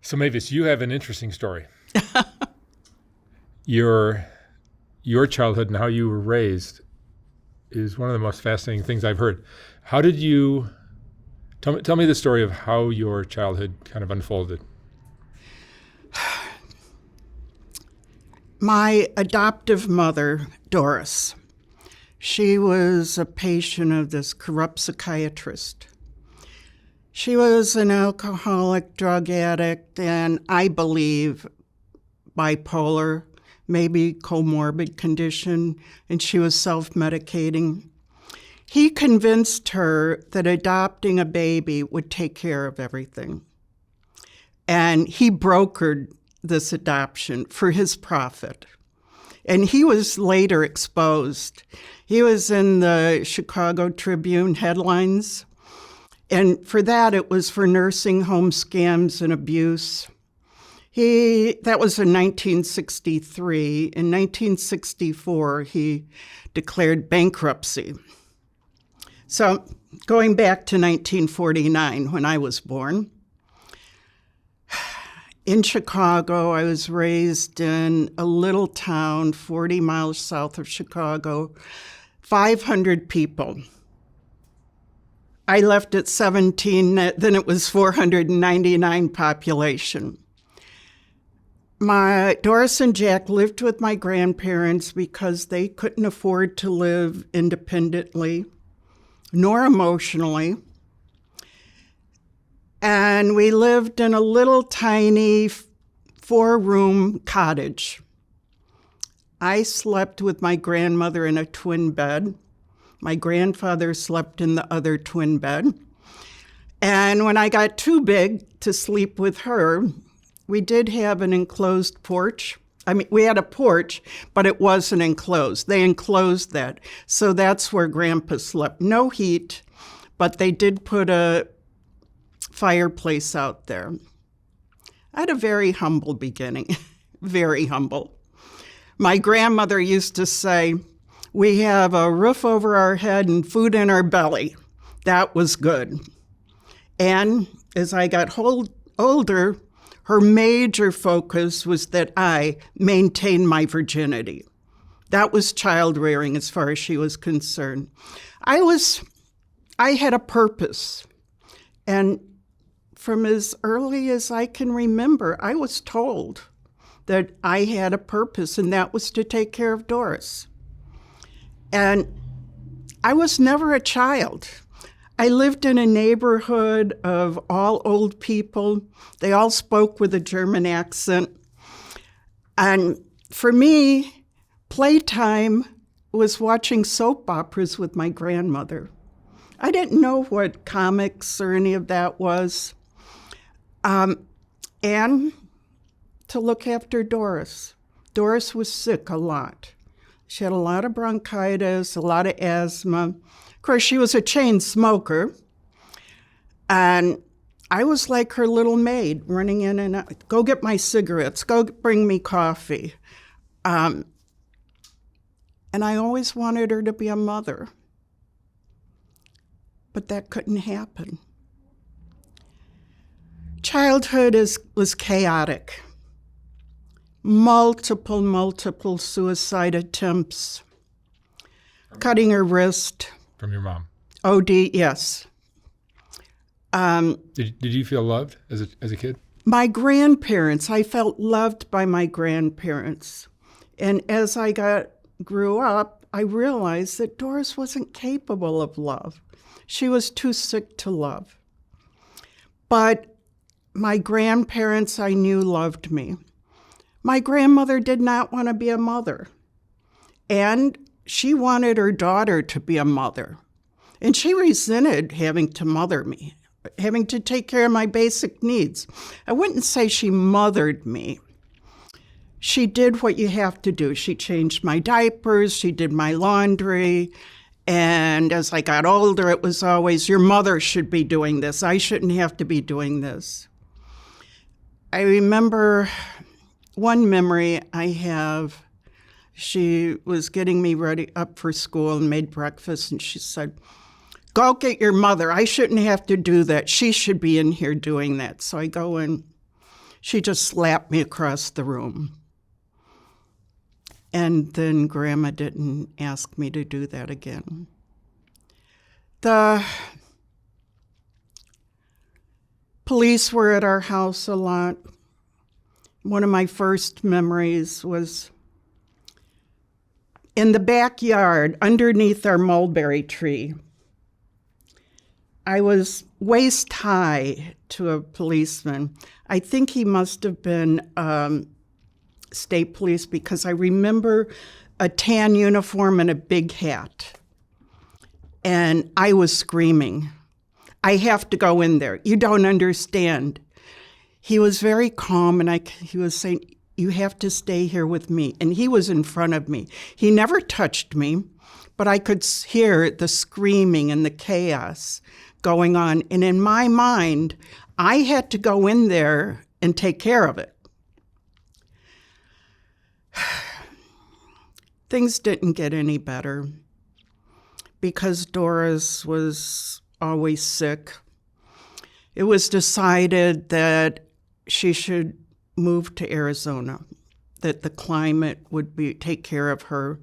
So Mavis, you have an interesting story. Your childhood and how you were raised is one of the most fascinating things I've heard. How did you, tell me the story of how your childhood kind of unfolded. My adoptive mother, Doris, she was a patient of this corrupt psychiatrist. She was an alcoholic, drug addict, and I believe bipolar, maybe comorbid condition, and she was self-medicating. He convinced her that adopting a baby would take care of everything. And he brokered this adoption for his profit. And he was later exposed. He was in the Chicago Tribune headlines. And for that, it was for nursing home scams and abuse. That was in 1963. In 1964, he declared bankruptcy. So going back to 1949, when I was born, in Chicago, I was raised in a little town 40 miles south of Chicago, 500 people. I left at 17, then it was 499 population. Doris and Jack lived with my grandparents because they couldn't afford to live independently, nor emotionally. And we lived in a little tiny 4-room cottage. I slept with my grandmother in a twin bed. My grandfather slept in the other twin bed. And when I got too big to sleep with her, we did have an enclosed porch. I mean, we had a porch, but it wasn't enclosed. They enclosed that. So that's where Grandpa slept. No heat, but they did put a fireplace out there. I had a very humble beginning, very humble. My grandmother used to say, we have a roof over our head and food in our belly. That was good. And as I got older, her major focus was that I maintain my virginity. That was child rearing as far as she was concerned. I had a purpose. And from as early as I can remember, I was told that I had a purpose, and that was to take care of Doris. And I was never a child. I lived in a neighborhood of all old people. They all spoke with a German accent. And for me, playtime was watching soap operas with my grandmother. I didn't know what comics or any of that was. And to look after Doris. Doris was sick a lot. She had a lot of bronchitis, a lot of asthma. Of course, she was a chain smoker. And I was like her little maid, running in and out. Go get my cigarettes. Go bring me coffee. And I always wanted her to be a mother. But that couldn't happen. Childhood was chaotic. Multiple suicide attempts. Cutting her wrist. From your mom? OD, yes. Did you feel loved as a kid? My grandparents, I felt loved by my grandparents. And as I grew up, I realized that Doris wasn't capable of love. She was too sick to love. But my grandparents, I knew, loved me. My grandmother did not want to be a mother. And she wanted her daughter to be a mother. And she resented having to mother me, having to take care of my basic needs. I wouldn't say she mothered me. She did what you have to do. She changed my diapers, she did my laundry. And as I got older, it was always, your mother should be doing this. I shouldn't have to be doing this. I remember one memory I have. She was getting me ready up for school and made breakfast, and she said, go get your mother. I shouldn't have to do that. She should be in here doing that. So I go in. She just slapped me across the room. And then Grandma didn't ask me to do that again. The police were at our house a lot. One of my first memories was in the backyard underneath our mulberry tree. I was waist high to a policeman. I think he must have been state police because I remember a tan uniform and a big hat. And I was screaming, I have to go in there. You don't understand. He was very calm, and he was saying, you have to stay here with me. And he was in front of me. He never touched me, but I could hear the screaming and the chaos going on. And in my mind, I had to go in there and take care of it. Things didn't get any better because Doris was always sick. It was decided that she should move to Arizona, that the climate would take care of her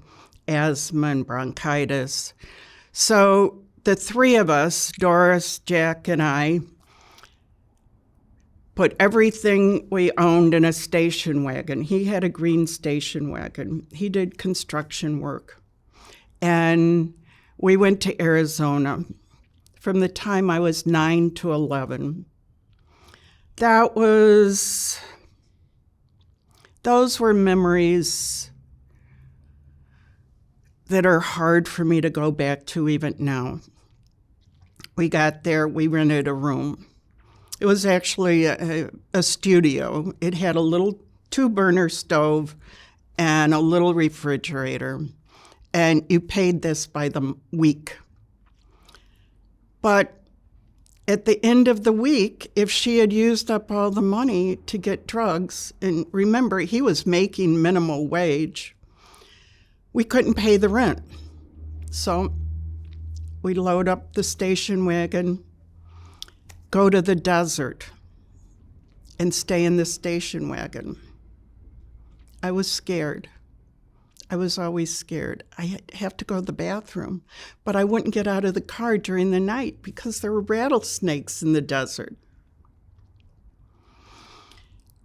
asthma and bronchitis. So the three of us, Doris, Jack, and I, put everything we owned in a station wagon. He had a green station wagon. He did construction work. And we went to Arizona from the time I was 9 to 11. Those were memories that are hard for me to go back to even now. We got there, we rented a room. It was actually a studio. It had a little 2-burner stove and a little refrigerator. And you paid this by the week. But at the end of the week, if she had used up all the money to get drugs, and remember, he was making minimal wage, we couldn't pay the rent. So we load up the station wagon, go to the desert, and stay in the station wagon. I was scared. I was always scared. I have to go to the bathroom, but I wouldn't get out of the car during the night because there were rattlesnakes in the desert.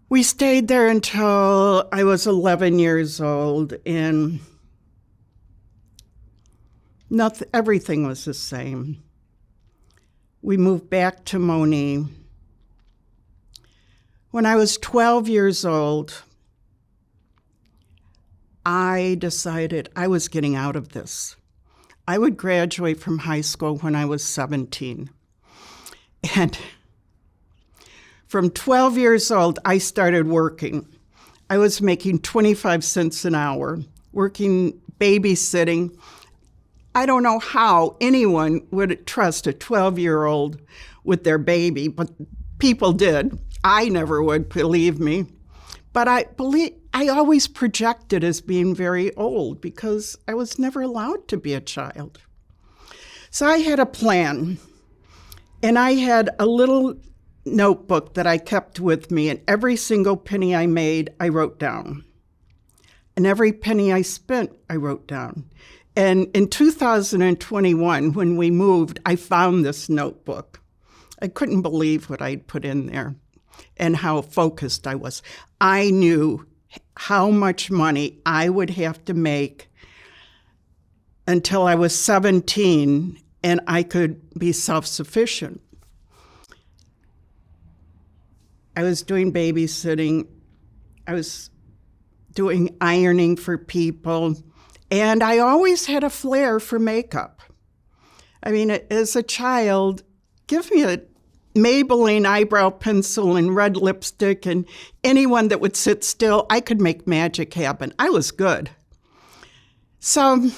We stayed there until I was 11 years old, and everything was the same. We moved back to Moni. When I was 12 years old, I decided I was getting out of this. I would graduate from high school when I was 17. And from 12 years old, I started working. I was making 25 cents an hour, working babysitting. I don't know how anyone would trust a 12-year-old with their baby, but people did. I never would, believe me. But I always projected as being very old because I was never allowed to be a child. So I had a plan, and I had a little notebook that I kept with me, and every single penny I made, I wrote down. And every penny I spent, I wrote down. And in 2021, when we moved, I found this notebook. I couldn't believe what I'd put in there and how focused I was. I knew how much money I would have to make until I was 17 and I could be self-sufficient. I was doing babysitting. I was doing ironing for people. And I always had a flair for makeup. I mean, as a child, give me a Maybelline eyebrow pencil and red lipstick, and anyone that would sit still, I could make magic happen. I was good. So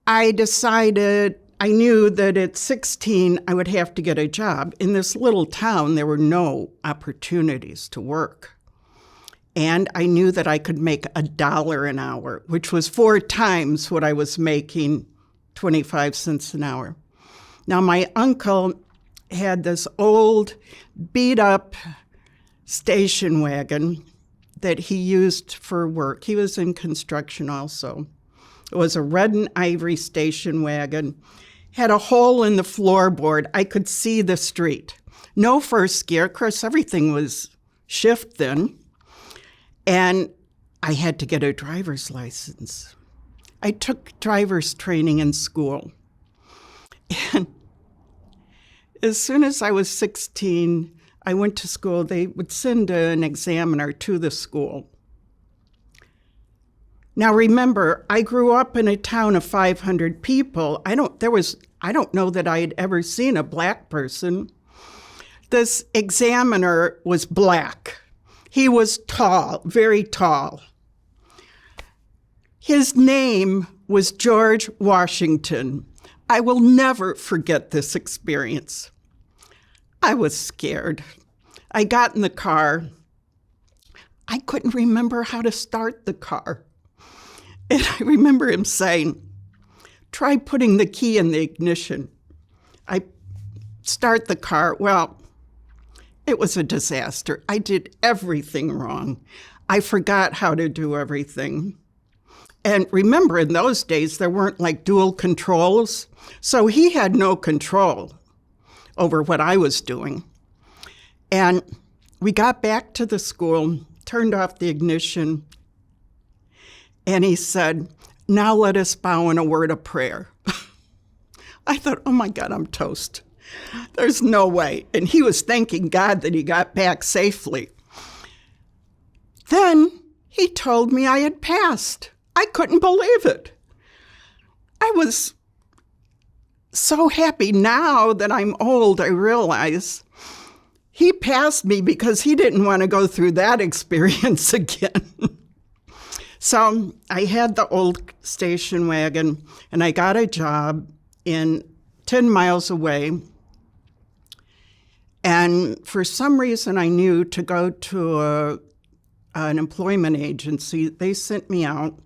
I decided, I knew that at 16, I would have to get a job. In this little town, there were no opportunities to work. And I knew that I could make $1 an hour, which was 4 times what I was making, 25 cents an hour. Now, my uncle had this old, beat-up station wagon that he used for work. He was in construction also. It was a red and ivory station wagon. Had a hole in the floorboard. I could see the street. No first gear. Of course, everything was shift then. And I had to get a driver's license. I took driver's training in school. And as soon as I was 16, I went to school. They would send an examiner to the school. Now remember, I grew up in a town of 500 people. I don't know that I had ever seen a black person. This examiner was black. He was tall, very tall. His name was George Washington. I will never forget this experience. I was scared. I got in the car. I couldn't remember how to start the car. And I remember him saying, try putting the key in the ignition. I start the car. Well, it was a disaster. I did everything wrong. I forgot how to do everything. And remember, in those days, there weren't like dual controls. So he had no control over what I was doing. And we got back to the school, turned off the ignition, and he said, now let us bow in a word of prayer. I thought, oh my God, I'm toast. There's no way. And he was thanking God that he got back safely. Then he told me I had passed. I couldn't believe it. I was so happy. Now that I'm old, I realize he passed me because he didn't want to go through that experience again. So I had the old station wagon, and I got a job in 10 miles away. And for some reason, I knew to go to an employment agency. They sent me out,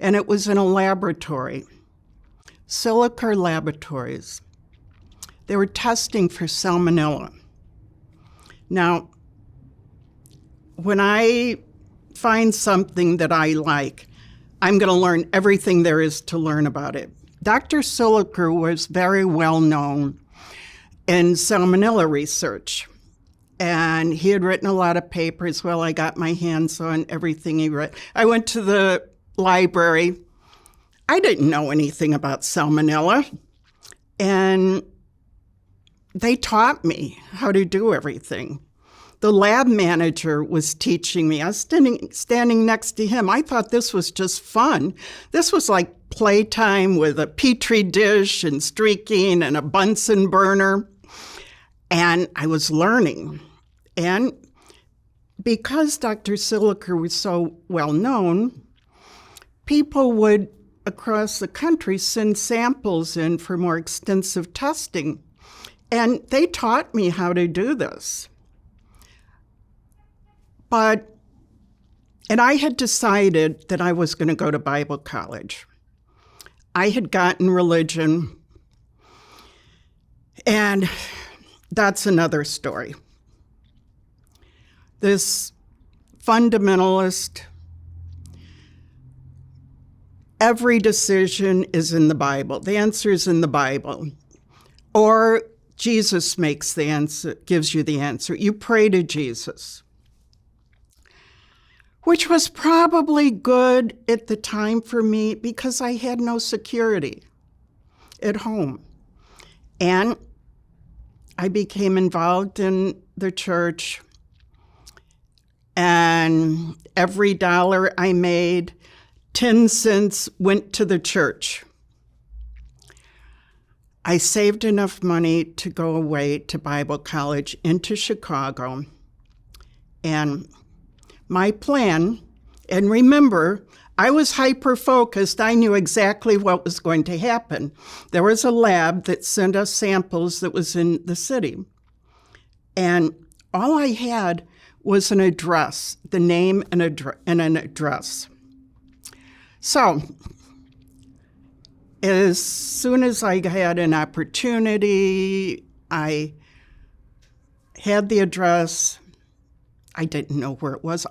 and it was in a laboratory, Silicor Laboratories. They were testing for salmonella. Now, when I find something that I like, I'm going to learn everything there is to learn about it. Dr. Silicor was very well known in salmonella research, and he had written a lot of papers. Well, I got my hands on everything he wrote. I went to the library. I didn't know anything about salmonella, and they taught me how to do everything. The lab manager was teaching me. I was standing next to him. I thought this was just fun. This was like playtime with a Petri dish and streaking and a Bunsen burner. And I was learning. And because Dr. Silicor was so well known, people would, across the country, send samples in for more extensive testing. And they taught me how to do this. And I had decided that I was going to go to Bible college. I had gotten religion, and that's another story. This fundamentalist, every decision is in the Bible. The answer is in the Bible. Or Jesus makes the answer, gives you the answer. You pray to Jesus, which was probably good at the time for me because I had no security at home. And I became involved in the church, and every dollar I made, 10 cents went to the church. I saved enough money to go away to Bible college into Chicago, and my plan, and remember, I was hyper-focused. I knew exactly what was going to happen. There was a lab that sent us samples that was in the city. And all I had was an address, the name and an address. So as soon as I had an opportunity, I had the address. I didn't know where it was.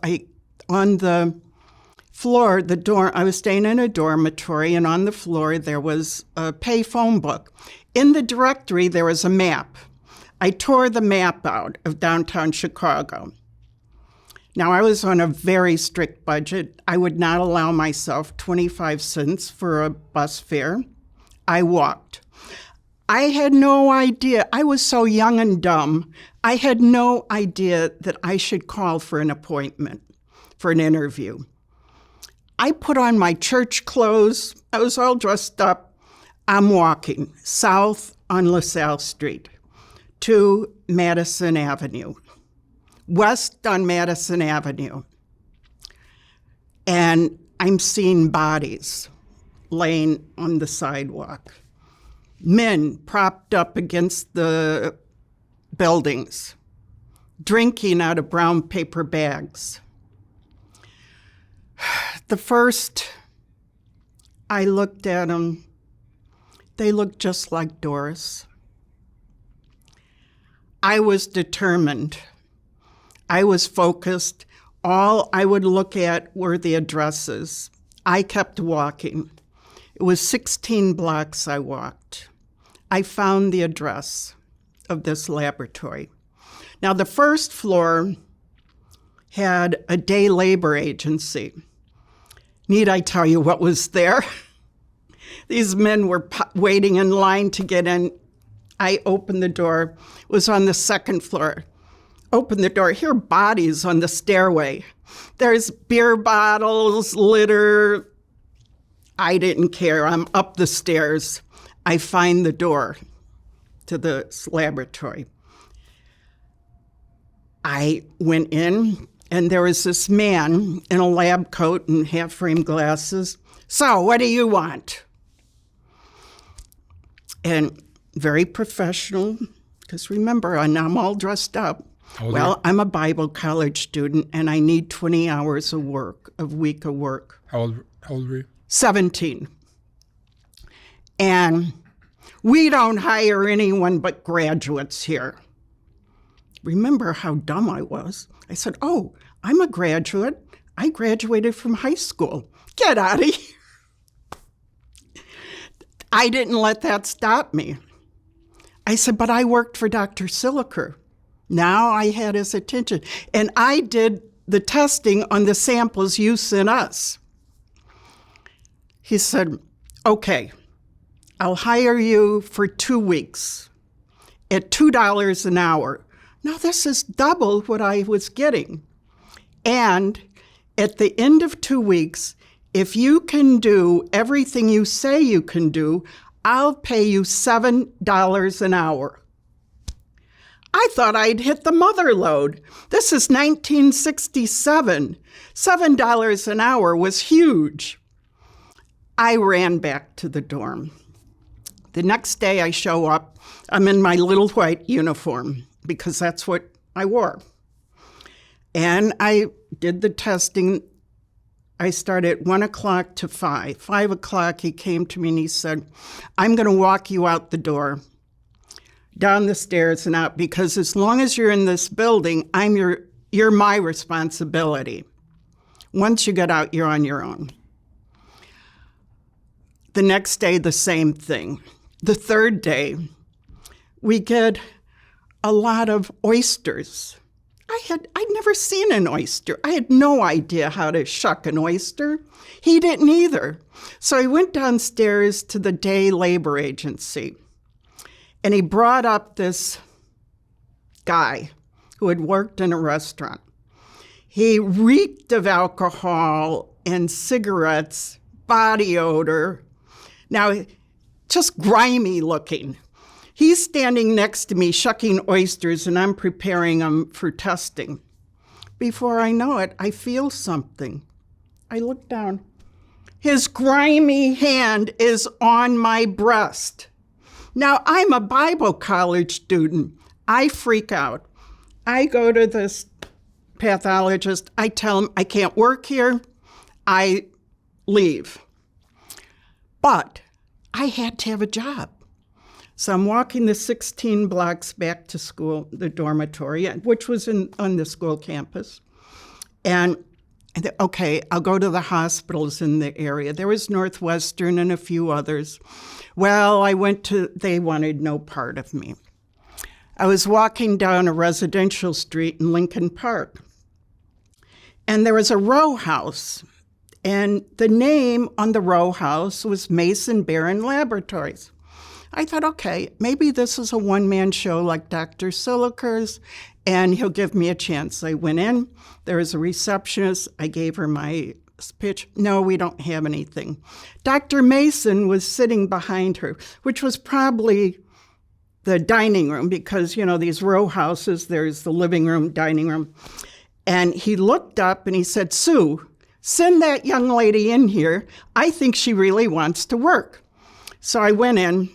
On the floor, I was staying in a dormitory, and on the floor there was a pay phone book. In the directory, there was a map. I tore the map out of downtown Chicago. Now, I was on a very strict budget. I would not allow myself 25 cents for a bus fare. I walked. I had no idea. I was so young and dumb. I had no idea that I should call for an appointment, for an interview. I put on my church clothes. I was all dressed up. I'm walking south on LaSalle Street to Madison Avenue, west on Madison Avenue. And I'm seeing bodies laying on the sidewalk. Men propped up against the buildings, drinking out of brown paper bags. The first I looked at them, they looked just like Doris. I was determined. I was focused. All I would look at were the addresses. I kept walking. It was 16 blocks I walked. I found the address of this laboratory. Now, the first floor had a day labor agency. Need I tell you what was there? These men were waiting in line to get in. I opened the door. It was on the second floor. Opened the door. Here are bodies on the stairway. There's beer bottles, litter. I didn't care. I'm up the stairs. I find the door to the laboratory. I went in, and there was this man in a lab coat and half-frame glasses. So, what do you want? And very professional, because remember, I'm all dressed up. Well, I'm a Bible college student, and I need 20 hours of week of work. How old were you? 17. And we don't hire anyone but graduates here. Remember how dumb I was. I said, oh, I'm a graduate. I graduated from high school. Get out of here. I didn't let that stop me. I said, but I worked for Dr. Siliker. Now I had his attention. And I did the testing on the samples you sent us. He said, okay, I'll hire you for 2 weeks at $2 an hour. Now this is double what I was getting. And at the end of 2 weeks, if you can do everything you say you can do, I'll pay you $7 an hour. I thought I'd hit the mother lode. This is 1967. $7 an hour was huge. I ran back to the dorm. The next day I show up, I'm in my little white uniform because that's what I wore. And I did the testing. I started at 1 o'clock to 5. 5 o'clock, he came to me and he said, I'm going to walk you out the door, down the stairs and out, because as long as you're in this building, you're my responsibility. Once you get out, you're on your own. The next day, the same thing. The third day, we get a lot of oysters. I'd never seen an oyster. I had no idea how to shuck an oyster. He didn't either. So I went downstairs to the day labor agency, and he brought up this guy who had worked in a restaurant. He reeked of alcohol and cigarettes, body odor. Now, just grimy looking. He's standing next to me shucking oysters, and I'm preparing them for testing. Before I know it, I feel something. I look down. His grimy hand is on my breast. Now, I'm a Bible college student. I freak out. I go to this pathologist. I tell him I can't work here. I leave. But I had to have a job. So I'm walking the 16 blocks back to school, the dormitory, which was on the school campus. And okay, I'll go to the hospitals in the area. There was Northwestern and a few others. Well, they wanted no part of me. I was walking down a residential street in Lincoln Park, and there was a row house, and the name on the row house was Mason Barron Laboratories. I thought, okay, maybe this is a one-man show like Dr. Siliker's, and he'll give me a chance. I went in. There was a receptionist. I gave her my pitch. No, we don't have anything. Dr. Mason was sitting behind her, which was probably the dining room because, these row houses, there's the living room, dining room. And he looked up and he said, Sue, send that young lady in here. I think she really wants to work. So I went in,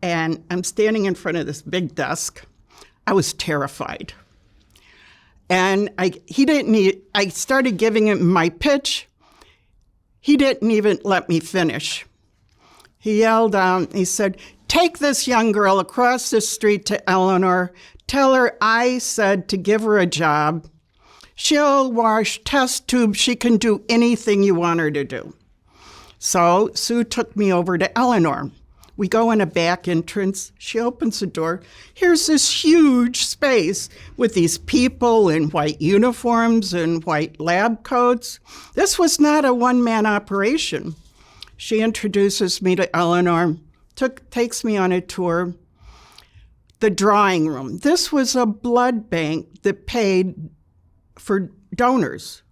and I'm standing in front of this big desk. I was terrified. And I started giving him my pitch. He didn't even let me finish. He yelled out, he said, take this young girl across the street to Eleanor. Tell her I said to give her a job. She'll wash test tubes. She can do anything you want her to do. So Sue took me over to Eleanor. We go in a back entrance. She opens the door. Here's this huge space with these people in white uniforms and white lab coats. This was not a one-man operation. She introduces me to Eleanor, takes me on a tour. The drawing room. This was a blood bank that paid for donors.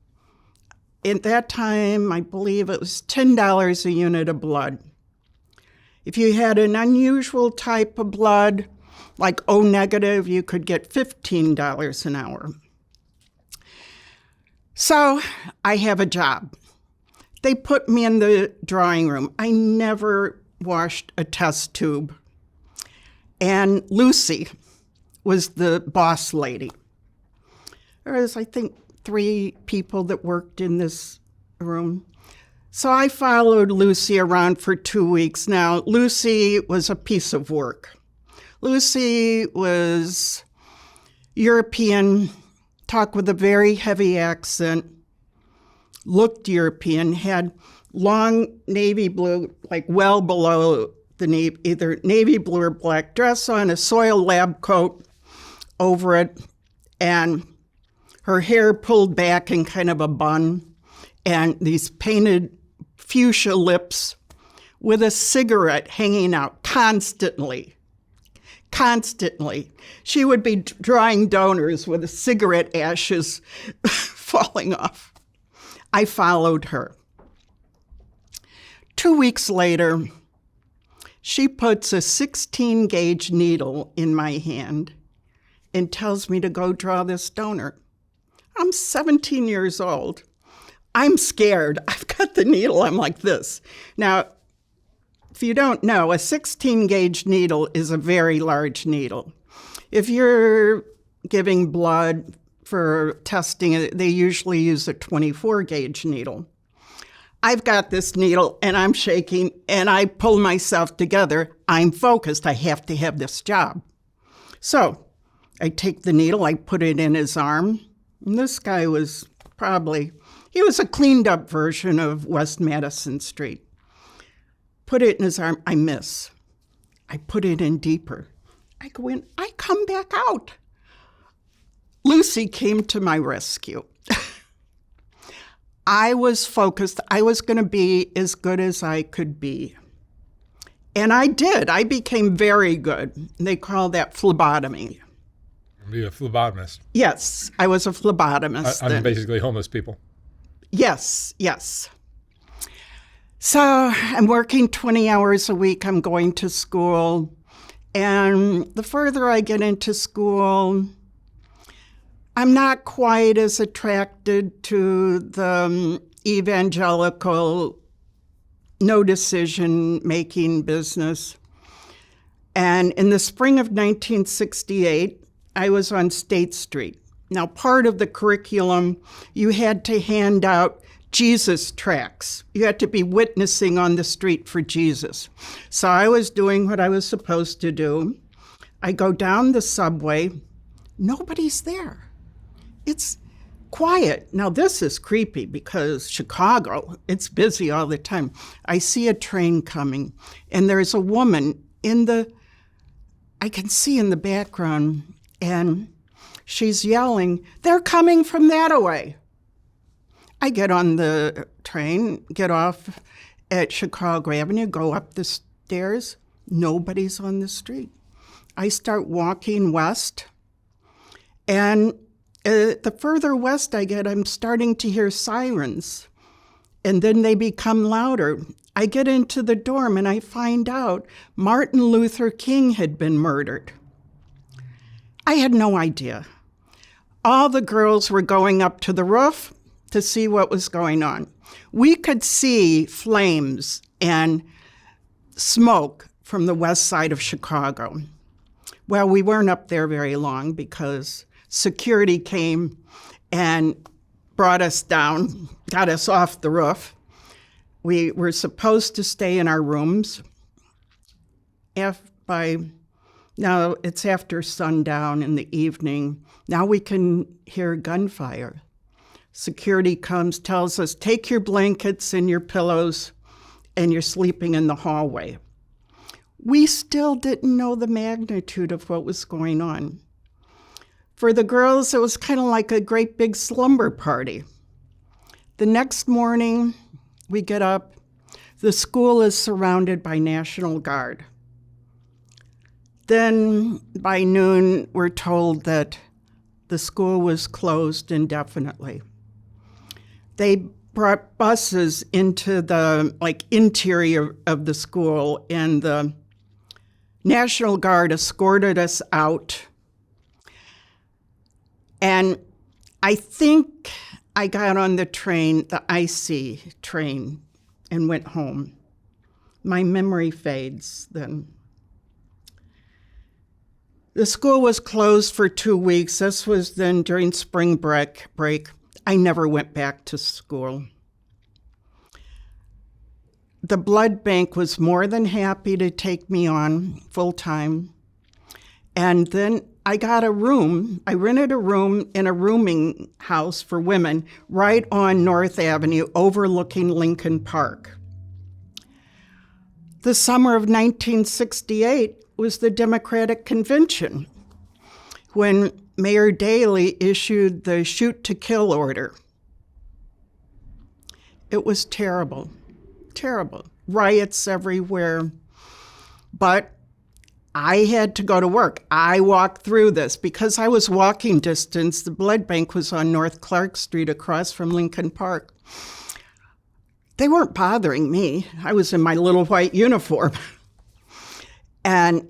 At that time, I believe it was $10 a unit of blood. If you had an unusual type of blood, like O negative, you could get $15 an hour. So I have a job. They put me in the drawing room. I never washed a test tube. And Lucy was the boss lady. There was, I think, 3 people that worked in this room. So I followed Lucy around for 2 weeks. Now, Lucy was a piece of work. Lucy was European, talked with a very heavy accent, looked European, had long navy blue, like well below the knee, either navy blue or black dress on, a soil lab coat over it, and her hair pulled back in kind of a bun, and these painted fuchsia lips with a cigarette hanging out constantly. She would be drawing donors with the cigarette ashes falling off. I followed her. 2 weeks later, she puts a 16-gauge needle in my hand and tells me to go draw this donor. I'm 17 years old. I'm scared. I've got the needle. I'm like this. Now, if you don't know, a 16-gauge needle is a very large needle. If you're giving blood for testing, they usually use a 24-gauge needle. I've got this needle, and I'm shaking, and I pull myself together. I'm focused. I have to have this job. So I take the needle. I put it in his arm. And this guy was he was a cleaned-up version of West Madison Street. Put it in his arm. I miss. I put it in deeper. I go in. I come back out. Lucy came to my rescue. I was focused. I was going to be as good as I could be. And I did. I became very good. They call that phlebotomy. Be a phlebotomist. Yes, I was a phlebotomist. I'm basically homeless people. Yes. So I'm working 20 hours a week. I'm going to school. And the further I get into school, I'm not quite as attracted to the evangelical, no decision-making business. And in the spring of 1968, I was on State Street. Now, part of the curriculum, you had to hand out Jesus tracks. You had to be witnessing on the street for Jesus. So I was doing what I was supposed to do. I go down the subway. Nobody's there. It's quiet. Now, this is creepy because Chicago, it's busy all the time. I see a train coming, and there's a woman I can see in the background, and she's yelling, "They're coming from that way." I get on the train, get off at Chicago Avenue, go up the stairs. Nobody's on the street. I start walking west, and the further west I get, I'm starting to hear sirens, and then they become louder. I get into the dorm, and I find out Martin Luther King had been murdered. I had no idea. All the girls were going up to the roof to see what was going on. We could see flames and smoke from the west side of Chicago. Well, we weren't up there very long because security came and brought us down, got us off the roof. We were supposed to stay in our rooms. Now it's after sundown in the evening. Now we can hear gunfire. Security comes, tells us, take your blankets and your pillows, and you're sleeping in the hallway. We still didn't know the magnitude of what was going on. For the girls, it was kind of like a great big slumber party. The next morning, we get up. The school is surrounded by National Guard. Then by noon, we're told that the school was closed indefinitely. They brought buses into the interior of the school, and the National Guard escorted us out. And I think I got on the train, the IC train, and went home. My memory fades then. The school was closed for 2 weeks. This was then during spring break. I never went back to school. The blood bank was more than happy to take me on full time. And then I got a room. I rented a room in a rooming house for women right on North Avenue overlooking Lincoln Park. The summer of 1968 was the Democratic Convention when Mayor Daley issued the shoot-to-kill order. It was terrible, terrible. Riots everywhere. But I had to go to work. I walked through this because I was walking distance. The blood bank was on North Clark Street across from Lincoln Park. They weren't bothering me. I was in my little white uniform. And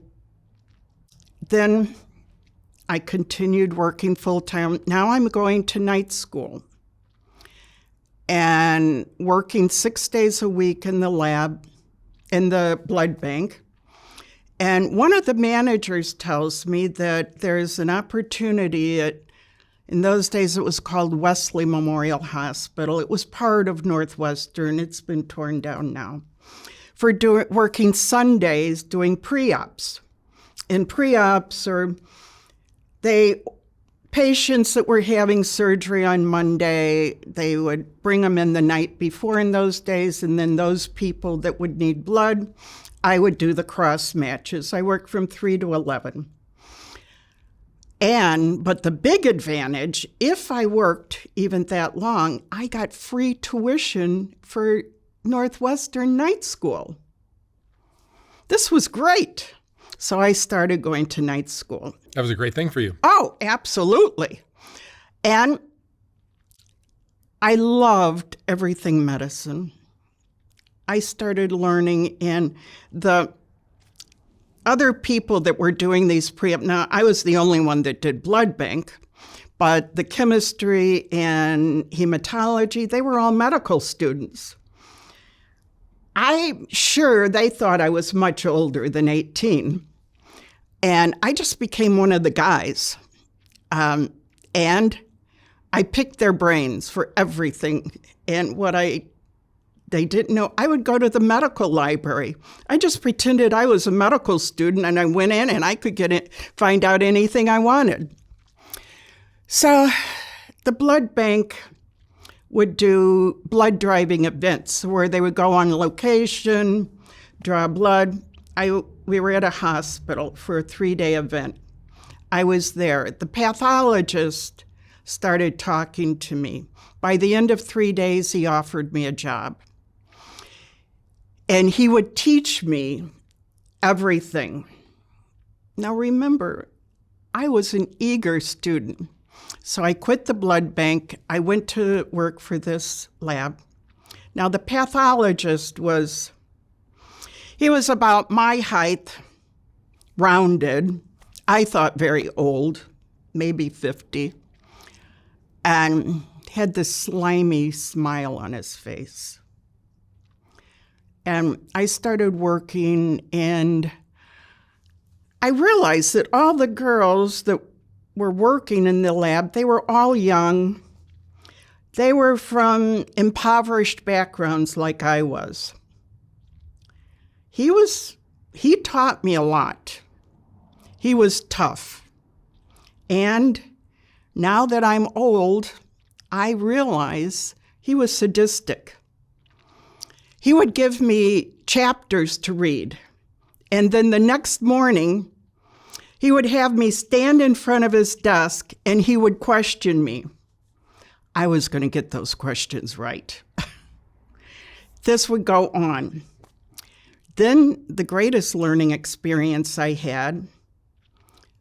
then I continued working full-time. Now I'm going to night school and working 6 days a week in the lab, in the blood bank. And one of the managers tells me that there's an opportunity in those days it was called Wesley Memorial Hospital. It was part of Northwestern. It's been torn down now. For working Sundays doing pre-ops. And pre-ops are patients that were having surgery on Monday, they would bring them in the night before in those days, and then those people that would need blood, I would do the cross matches. I worked from 3 to 11. But the big advantage, if I worked even that long, I got free tuition for Northwestern night school. This was great. So I started going to night school. That was a great thing for you. Oh, absolutely. And I loved everything medicine. I started learning, and the other people that were doing these pre-op, now I was the only one that did blood bank, but the chemistry and hematology, they were all medical students. I'm sure they thought I was much older than 18. And I just became one of the guys. And I picked their brains for everything. And they didn't know, I would go to the medical library. I just pretended I was a medical student, and I went in and I could find out anything I wanted. So the blood bank would do blood driving events where they would go on location, draw blood. We were at a hospital for a 3-day event. I was there. The pathologist started talking to me. By the end of 3 days, he offered me a job. And he would teach me everything. Now remember, I was an eager student. So I quit the blood bank. I went to work for this lab. Now the pathologist was about my height, rounded. I thought very old, maybe 50, and had this slimy smile on his face. And I started working, and I realized that all the girls that were working in the lab, they were all young. They were from impoverished backgrounds like I was. He taught me a lot. He was tough. And now that I'm old, I realize he was sadistic. He would give me chapters to read. And then the next morning, he would have me stand in front of his desk and he would question me. I was going to get those questions right. This would go on. Then the greatest learning experience I had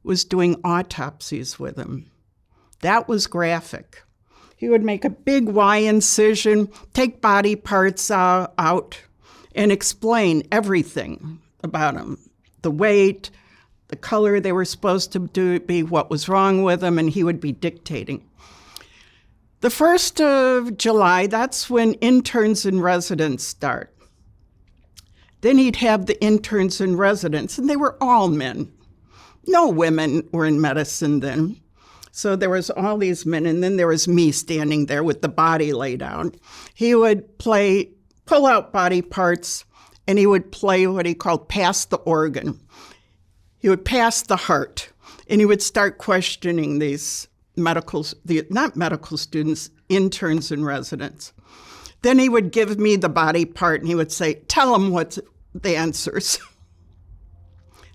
was doing autopsies with him. That was graphic. He would make a big Y incision, take body parts out, and explain everything about them. The weight, the color they were supposed to be, what was wrong with them, and he would be dictating. The 1st of July, that's when interns and residents start. Then he'd have the interns and residents, and they were all men. No women were in medicine then. So there was all these men, and then there was me standing there with the body laid out. He would pull out body parts, and he would play what he called pass the organ. He would pass the heart, and he would start questioning these not medical students, interns and residents. Then he would give me the body part, and he would say, tell him what's the answers.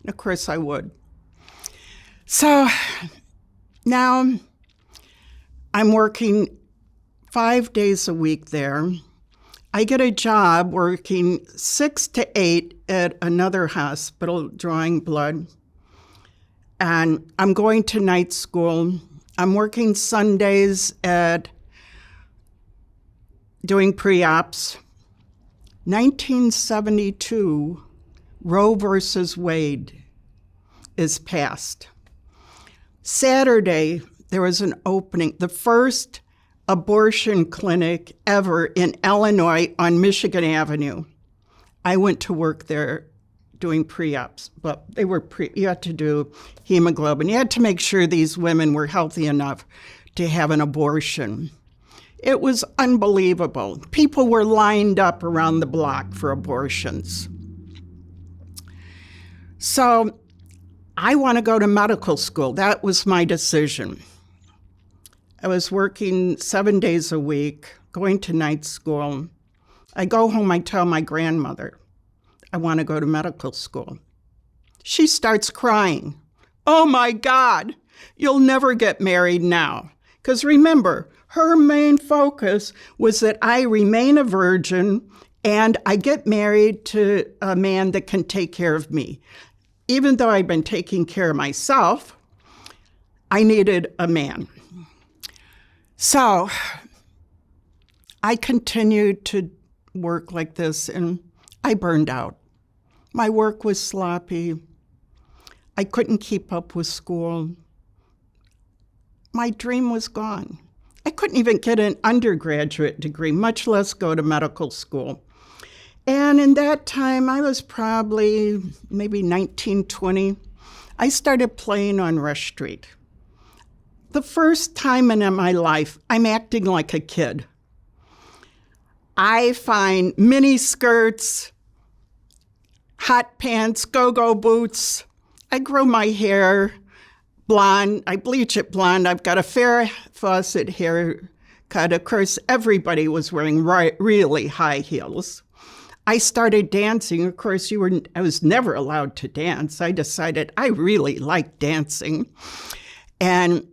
And of course I would. So now I'm working 5 days a week there. I get a job working 6 to 8 at another hospital drawing blood. And I'm going to night school. I'm working Sundays at doing pre-ops. 1972, Roe versus Wade is passed. Saturday, there was an opening, the first abortion clinic ever in Illinois on Michigan Avenue. I went to work there doing pre-ops, but you had to do hemoglobin. You had to make sure these women were healthy enough to have an abortion. It was unbelievable. People were lined up around the block for abortions. So I want to go to medical school. That was my decision. I was working 7 days a week, going to night school. I go home, I tell my grandmother, I want to go to medical school. She starts crying. Oh my God, you'll never get married now. Because remember, her main focus was that I remain a virgin and I get married to a man that can take care of me. Even though I'd been taking care of myself, I needed a man. So I continued to work like this, and I burned out. My work was sloppy. I couldn't keep up with school. My dream was gone. I couldn't even get an undergraduate degree, much less go to medical school. And in that time, I was probably maybe 19, 20. I started playing on Rush Street. The first time in my life, I'm acting like a kid. I find mini skirts, hot pants, go-go boots. I grow my hair blonde. I bleach it blonde. I've got a Farrah Fawcett haircut. Of course, everybody was wearing really high heels. I started dancing. Of course, I was never allowed to dance. I decided I really liked dancing. And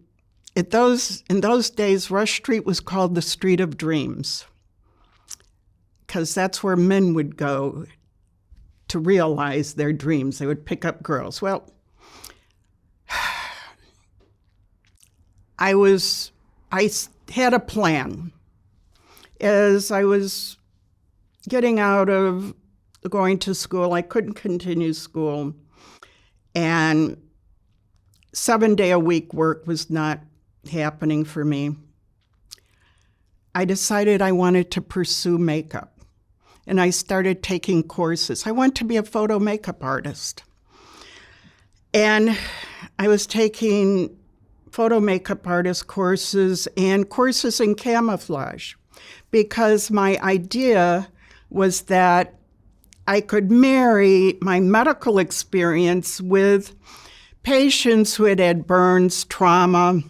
in those days, Rush Street was called the Street of Dreams, because that's where men would go to realize their dreams. They would pick up girls. Well, I had a plan. As I was getting out of going to school, I couldn't continue school, and 7-day-a-week work was not happening for me. I decided I wanted to pursue makeup, and I started taking courses. I wanted to be a photo makeup artist, and I was taking photo makeup artist courses and courses in camouflage, because my idea was that I could marry my medical experience with patients who had had burns, trauma.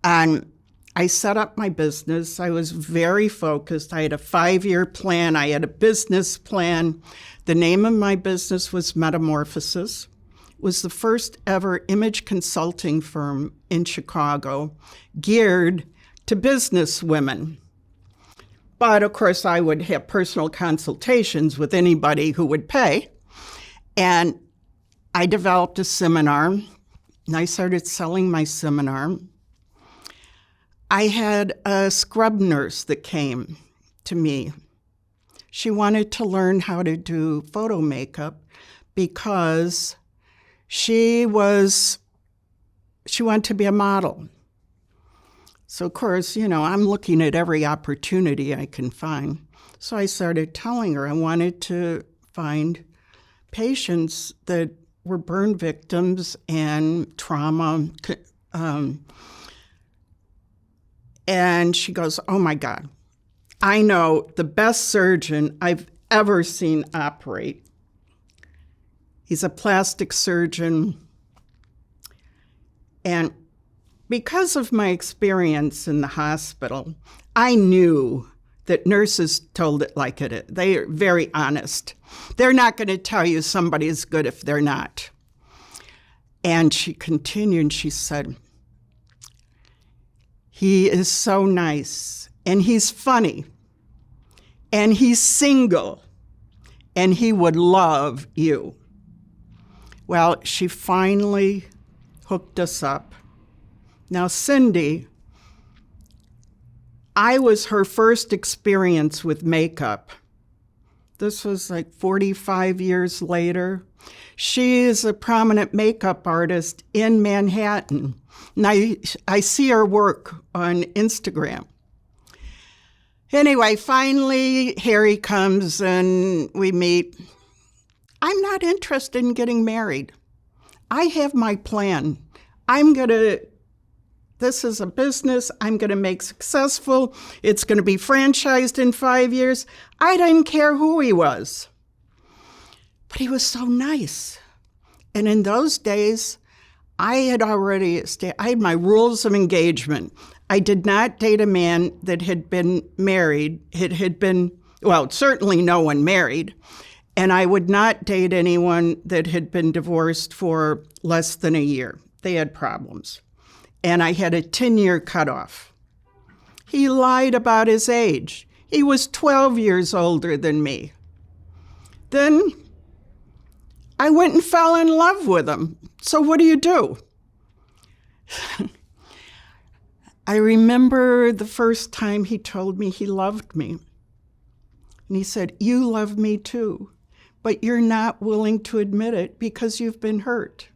And I set up my business. I was very focused. I had a 5-year plan. I had a business plan. The name of my business was Metamorphosis. It was the first ever image consulting firm in Chicago geared to business women. But of course, I would have personal consultations with anybody who would pay. And I developed a seminar, and I started selling my seminar. I had a scrub nurse that came to me. She wanted to learn how to do photo makeup because she wanted to be a model. So, of course, I'm looking at every opportunity I can find. So I started telling her I wanted to find patients that were burn victims and trauma. And she goes, "Oh, my God, I know the best surgeon I've ever seen operate. He's a plastic surgeon." And because of my experience in the hospital, I knew that nurses told it like it is. They are very honest. They're not going to tell you somebody is good if they're not. And she continued, and she said, "He is so nice, and he's funny, and he's single, and he would love you." Well, she finally hooked us up. Now, Cindy, I was her first experience with makeup. This was like 45 years later. She is a prominent makeup artist in Manhattan. And I see her work on Instagram. Anyway, finally, Harry comes and we meet. I'm not interested in getting married. I have my plan. This is a business I'm going to make successful. It's going to be franchised in 5 years. I didn't care who he was. But he was so nice. And in those days, I had my rules of engagement. I did not date a man that had been married. Certainly no one married. And I would not date anyone that had been divorced for less than a year. They had problems. And I had a 10-year cutoff. He lied about his age. He was 12 years older than me. Then I went and fell in love with him. So what do you do? I remember the first time he told me he loved me. And he said, "You love me too, but you're not willing to admit it because you've been hurt."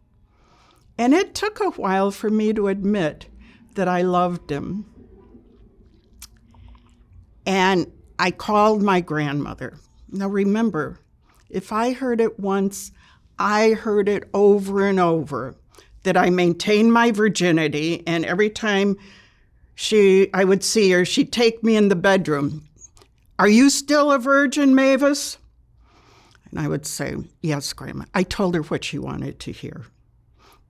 And it took a while for me to admit that I loved him. And I called my grandmother. Now remember, if I heard it once, I heard it over and over, that I maintained my virginity, and every time I would see her, she'd take me in the bedroom. Are you still a virgin, Mavis? And I would say, yes, Grandma. I told her what she wanted to hear.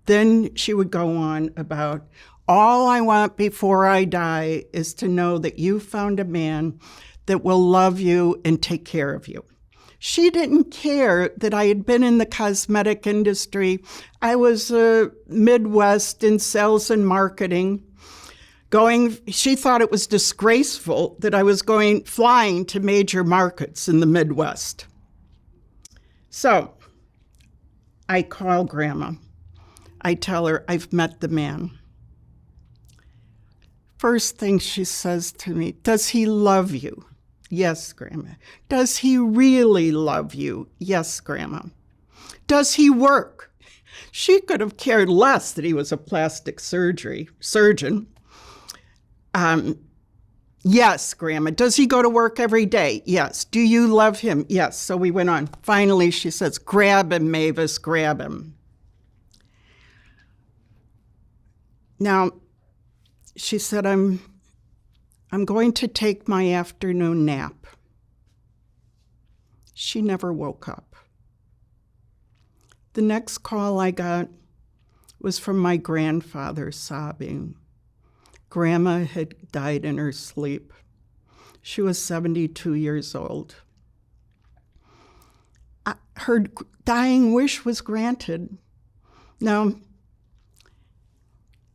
Then she would go on about, all I want before I die is to know that you found a man that will love you and take care of you. She didn't care that I had been in the cosmetic industry. I was Midwest in sales and marketing. She thought it was disgraceful that I was flying to major markets in the Midwest. So I call Grandma. I tell her I've met the man. First thing she says to me, does he love you? Yes, Grandma. Does he really love you? Yes, Grandma. Does he work? She could have cared less that he was a plastic surgeon. Yes, Grandma. Does he go to work every day? Yes. Do you love him? Yes. So we went on. Finally, she says, grab him, Mavis, grab him. Now, she said, I'm going to take my afternoon nap. She never woke up. The next call I got was from my grandfather sobbing. Grandma had died in her sleep. She was 72 years old. Her dying wish was granted. Now,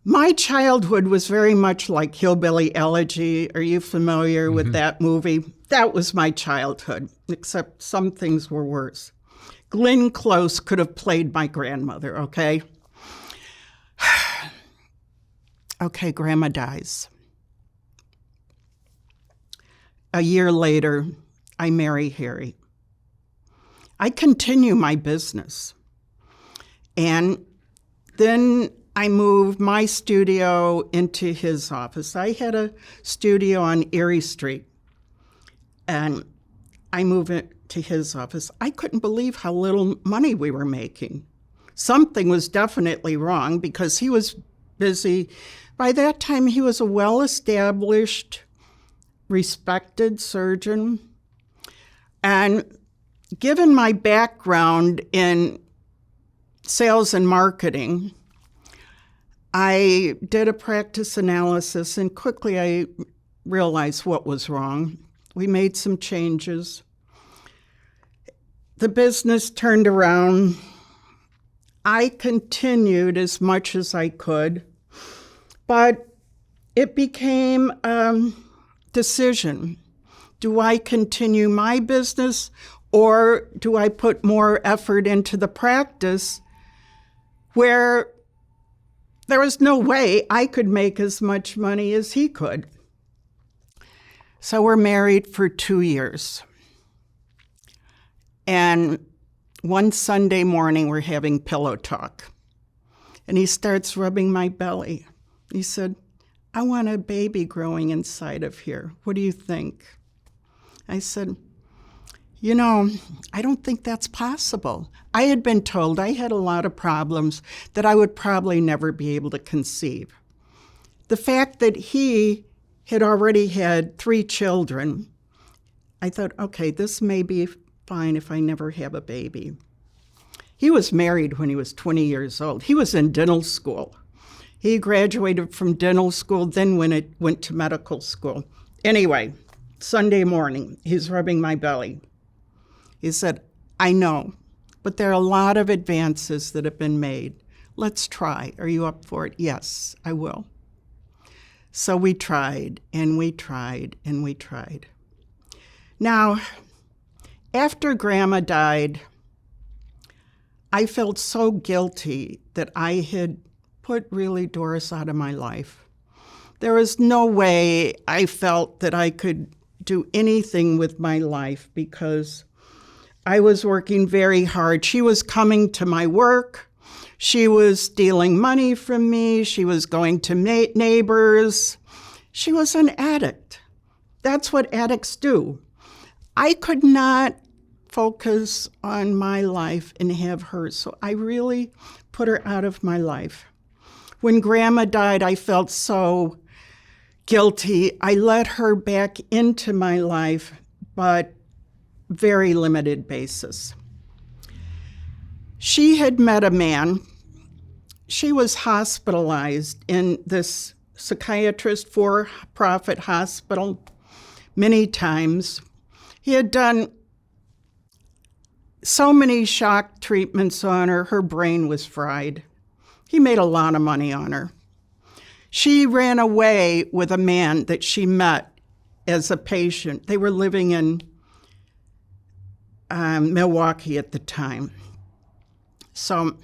my childhood was very much like Hillbilly Elegy. Are you familiar with that movie? That was my childhood, except some things were worse. Glenn Close could have played my grandmother, okay? Okay, Grandma dies. A year later, I marry Harry. I continue my business. And then I moved my studio into his office. I had a studio on Erie Street, and I moved it to his office. I couldn't believe how little money we were making. Something was definitely wrong because he was busy. By that time, he was a well-established, respected surgeon. And given my background in sales and marketing, I did a practice analysis, and quickly I realized what was wrong. We made some changes. The business turned around. I continued as much as I could, but it became a decision. Do I continue my business, or do I put more effort into the practice where there was no way I could make as much money as he could? So we're married for 2 years. And one Sunday morning, we're having pillow talk. And he starts rubbing my belly. He said, I want a baby growing inside of here. What do you think? I said, you know, I don't think that's possible. I had been told I had a lot of problems that I would probably never be able to conceive. The fact that he had already had 3 children, I thought, okay, this may be fine if I never have a baby. He was married when he was 20 years old. He was in dental school. He graduated from dental school, then went to medical school. Anyway, Sunday morning, he's rubbing my belly. He said, I know, but there are a lot of advances that have been made. Let's try. Are you up for it? Yes, I will. So we tried, and we tried, and we tried. Now, after Grandma died, I felt so guilty that I had put really Doris out of my life. There was no way I felt that I could do anything with my life because I was working very hard. She was coming to my work. She was stealing money from me. She was going to neighbors. She was an addict. That's what addicts do. I could not focus on my life and have her, so I really put her out of my life. When Grandma died, I felt so guilty. I let her back into my life, but very limited basis. She had met a man. She was hospitalized in this psychiatrist for-profit hospital many times. He had done so many shock treatments on her, her brain was fried. He made a lot of money on her. She ran away with a man that she met as a patient. They were living in Milwaukee at the time. So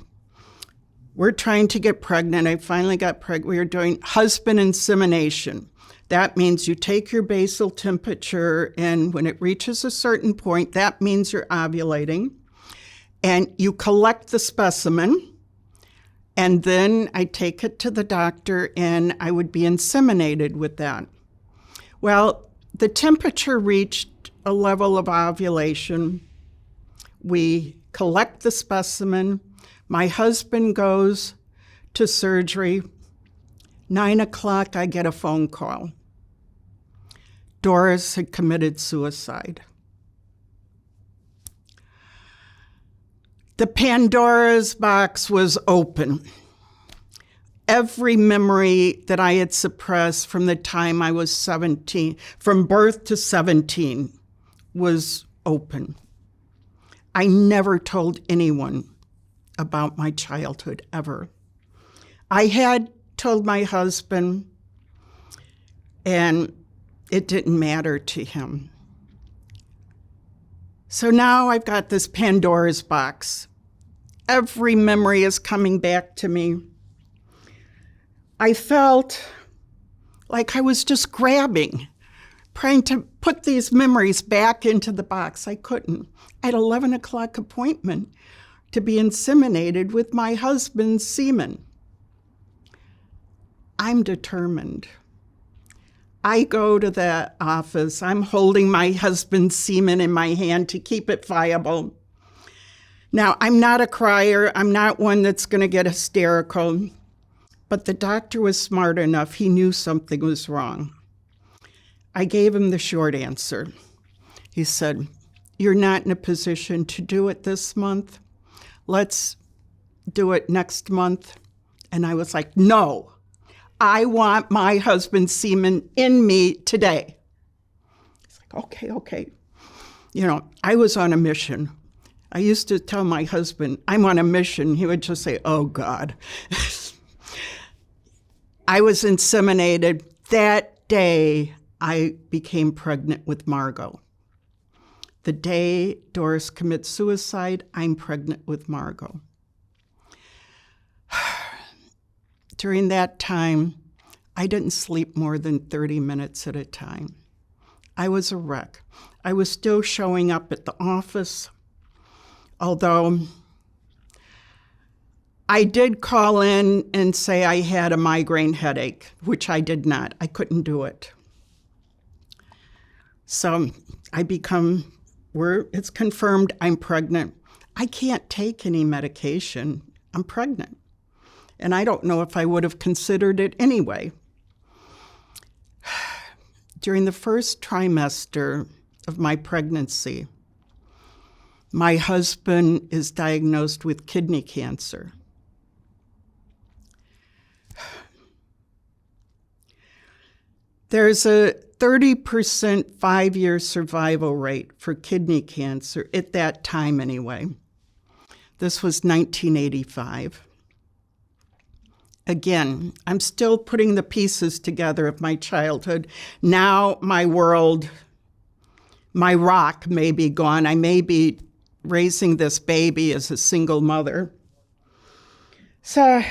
we're trying to get pregnant. I finally got pregnant. We were doing husband insemination. That means you take your basal temperature, and when it reaches a certain point, that means you're ovulating. And you collect the specimen, and then I take it to the doctor, and I would be inseminated with that. Well, the temperature reached a level of ovulation. We collect the specimen. My husband goes to surgery. 9 o'clock, I get a phone call. Doris had committed suicide. The Pandora's box was open. Every memory that I had suppressed from the time I was 17, from birth to 17, was open. I never told anyone about my childhood, ever. I had told my husband, and it didn't matter to him. So now I've got this Pandora's box. Every memory is coming back to me. I felt like I was just grabbing, trying to put these memories back into the box. I couldn't. I had an 11 o'clock appointment to be inseminated with my husband's semen. I'm determined. I go to the office. I'm holding my husband's semen in my hand to keep it viable. Now, I'm not a crier. I'm not one that's going to get hysterical. But the doctor was smart enough. He knew something was wrong. I gave him the short answer. He said, "You're not in a position to do it this month. Let's do it next month." And I was like, "No, I want my husband's semen in me today." He's like, okay. You know, I was on a mission. I used to tell my husband, "I'm on a mission." He would just say, "Oh, God." I was inseminated. That day, I became pregnant with Margot. The day Doris commits suicide, I'm pregnant with Margot. During that time, I didn't sleep more than 30 minutes at a time. I was a wreck. I was still showing up at the office, although I did call in and say I had a migraine headache, which I did not. I couldn't do it. So it's confirmed I'm pregnant. I can't take any medication. I'm pregnant. And I don't know if I would have considered it anyway. During the first trimester of my pregnancy, my husband is diagnosed with kidney cancer. There's a 30% 5-year survival rate for kidney cancer, at that time anyway. This was 1985. Again, I'm still putting the pieces together of my childhood. Now my world, my rock may be gone. I may be raising this baby as a single mother. So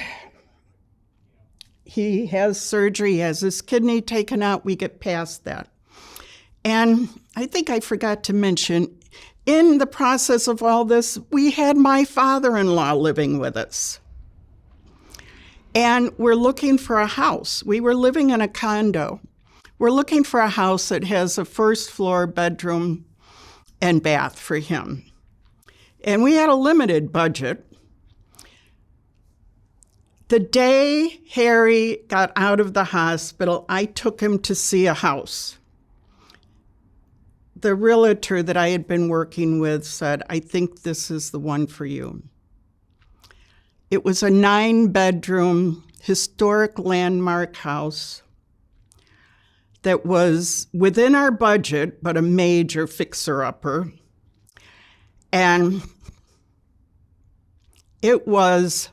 he has surgery, he has his kidney taken out. We get past that. And I think I forgot to mention, in the process of all this, we had my father-in-law living with us. And we're looking for a house. We were living in a condo. We're looking for a house that has a first floor bedroom and bath for him. And we had a limited budget. The day Harry got out of the hospital, I took him to see a house. The realtor that I had been working with said, I think this is the one for you. It was a 9-bedroom, historic landmark house that was within our budget, but a major fixer-upper. And it was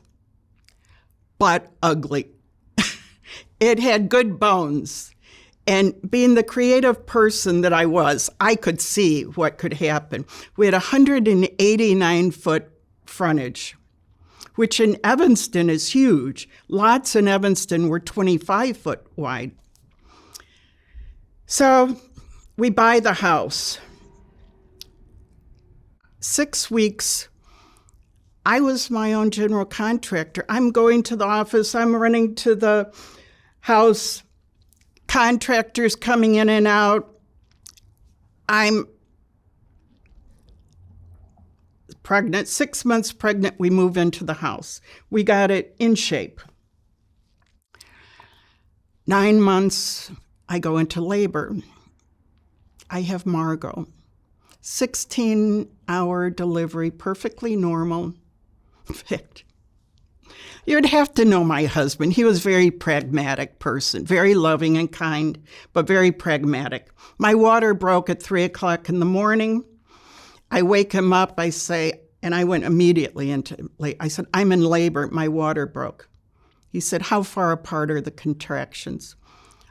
but ugly. It had good bones. And being the creative person that I was, I could see what could happen. We had 189-foot frontage, which in Evanston is huge. Lots in Evanston were 25-foot wide. So we buy the house. 6 weeks, I was my own general contractor. I'm going to the office, I'm running to the house, contractors coming in and out. I'm pregnant, 6 months pregnant, we move into the house. We got it in shape. 9 months, I go into labor. I have Margot. 16-hour delivery, perfectly normal. In fact, you'd have to know my husband. He was a very pragmatic person, very loving and kind, but very pragmatic. My water broke at 3 o'clock in the morning. I wake him up, I say, and I went immediately into labor. I said, I'm in labor, my water broke. He said, how far apart are the contractions?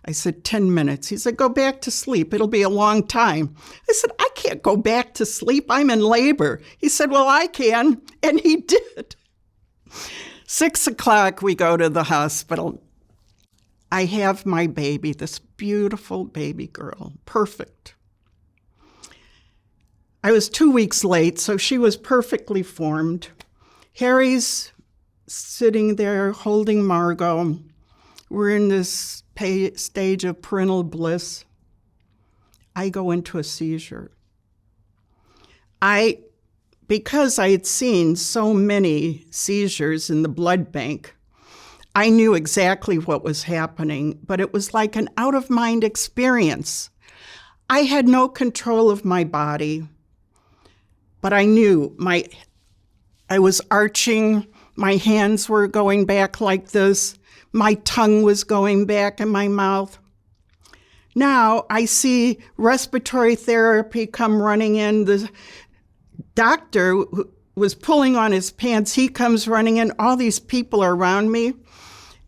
I said, 10 minutes. He said, go back to sleep. It'll be a long time. I said, I can't go back to sleep. I'm in labor. He said, well, I can. And he did. 6 o'clock, we go to the hospital. I have my baby, this beautiful baby girl, perfect. I was 2 weeks late, so she was perfectly formed. Harry's sitting there holding Margot. We're in this stage of parental bliss. I go into a seizure. Because I had seen so many seizures in the blood bank, I knew exactly what was happening, but it was like an out-of-mind experience. I had no control of my body, but I knew I was arching, my hands were going back like this, my tongue was going back in my mouth. Now I see respiratory therapy come running in. The doctor was pulling on his pants. He comes running in. All these people are around me.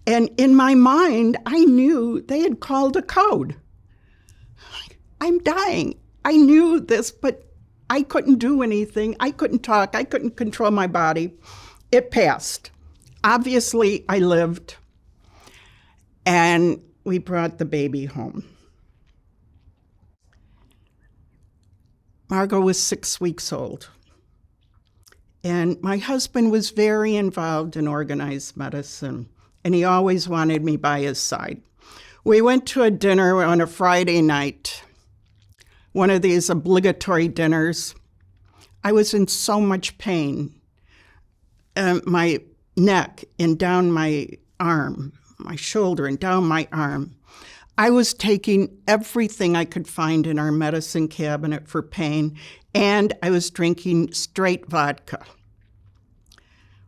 And in my mind, I knew they had called a code. I'm dying. I knew this, but I couldn't do anything. I couldn't talk. I couldn't control my body. It passed. Obviously, I lived. And we brought the baby home. Margot was 6 weeks old. And my husband was very involved in organized medicine, and he always wanted me by his side. We went to a dinner on a Friday night, one of these obligatory dinners. I was in so much pain. My neck and down my arm, my shoulder and down my arm. I was taking everything I could find in our medicine cabinet for pain, and I was drinking straight vodka.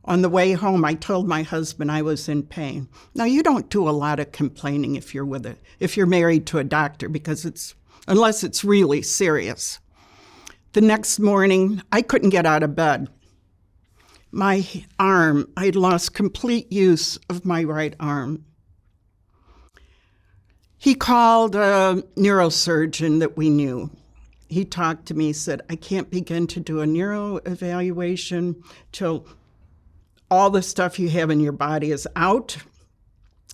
On the way home, I told my husband I was in pain. Now, you don't do a lot of complaining if you're married to a doctor, because unless it's really serious. The next morning, I couldn't get out of bed. My arm, I'd lost complete use of my right arm. He called a neurosurgeon that we knew. He talked to me, said, I can't begin to do a neuro evaluation till all the stuff you have in your body is out.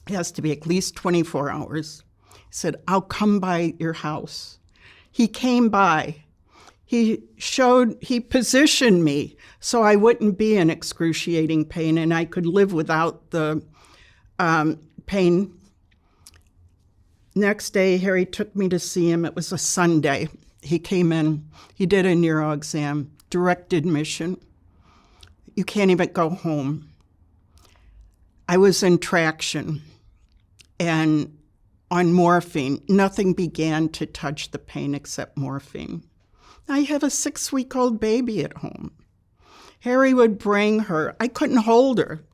It has to be at least 24 hours. He said, I'll come by your house. He came by. He positioned me so I wouldn't be in excruciating pain and I could live without the pain. Next day, Harry took me to see him. It was a Sunday. He came in. He did a neuro exam, direct admission. You can't even go home. I was in traction and on morphine. Nothing began to touch the pain except morphine. I have a 6-week-old baby at home. Harry would bring her. I couldn't hold her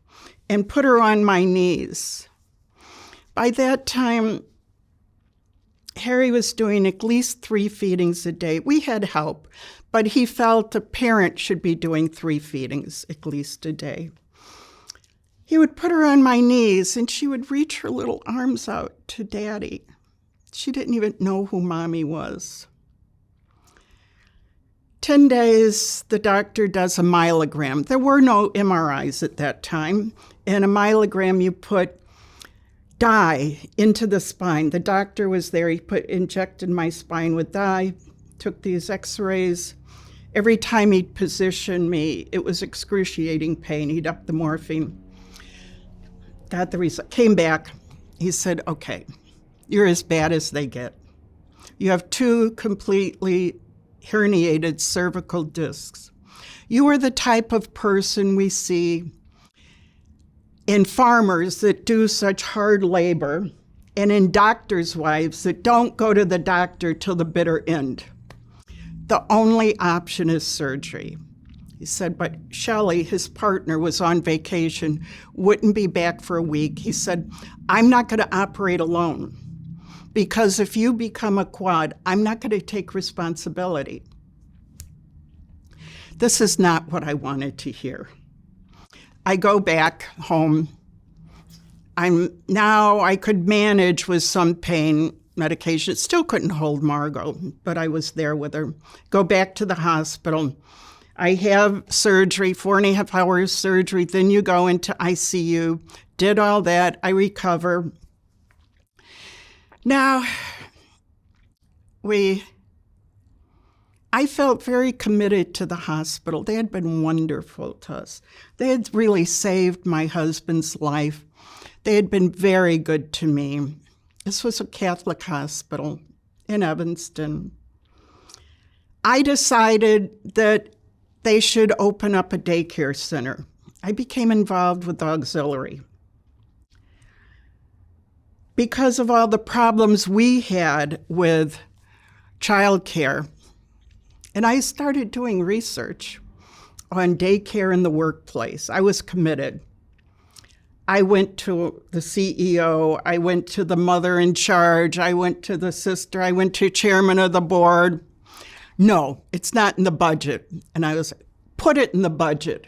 and put her on my knees. By that time, Harry was doing at least 3 feedings a day. We had help, but he felt a parent should be doing 3 feedings at least a day. He would put her on my knees, and she would reach her little arms out to Daddy. She didn't even know who Mommy was. 10 days, the doctor does a myelogram. There were no MRIs at that time. In a myelogram, you put dye into the spine. The doctor was there. He injected my spine with dye, took these x-rays. Every time he'd position me, it was excruciating pain. He'd up the morphine. Got the result. Came back. He said, okay, you're as bad as they get. You have 2 completely herniated cervical discs. You are the type of person we see in farmers that do such hard labor and in doctors' wives that don't go to the doctor till the bitter end. The only option is surgery. He said, but Shelley, his partner, was on vacation, wouldn't be back for a week. He said, I'm not going to operate alone because if you become a quad, I'm not going to take responsibility. This is not what I wanted to hear. I go back home. I could manage with some pain medication. Still couldn't hold Margot, but I was there with her. Go back to the hospital. I have surgery, 4.5 hours surgery. Then you go into ICU. Did all that. I recover. Now, I felt very committed to the hospital. They had been wonderful to us. They had really saved my husband's life. They had been very good to me. This was a Catholic hospital in Evanston. I decided that they should open up a daycare center. I became involved with the auxiliary. Because of all the problems we had with childcare, and I started doing research on daycare in the workplace. I was committed. I went to the CEO, I went to the mother in charge, I went to the sister, I went to chairman of the board. No, it's not in the budget. And I was, put it in the budget.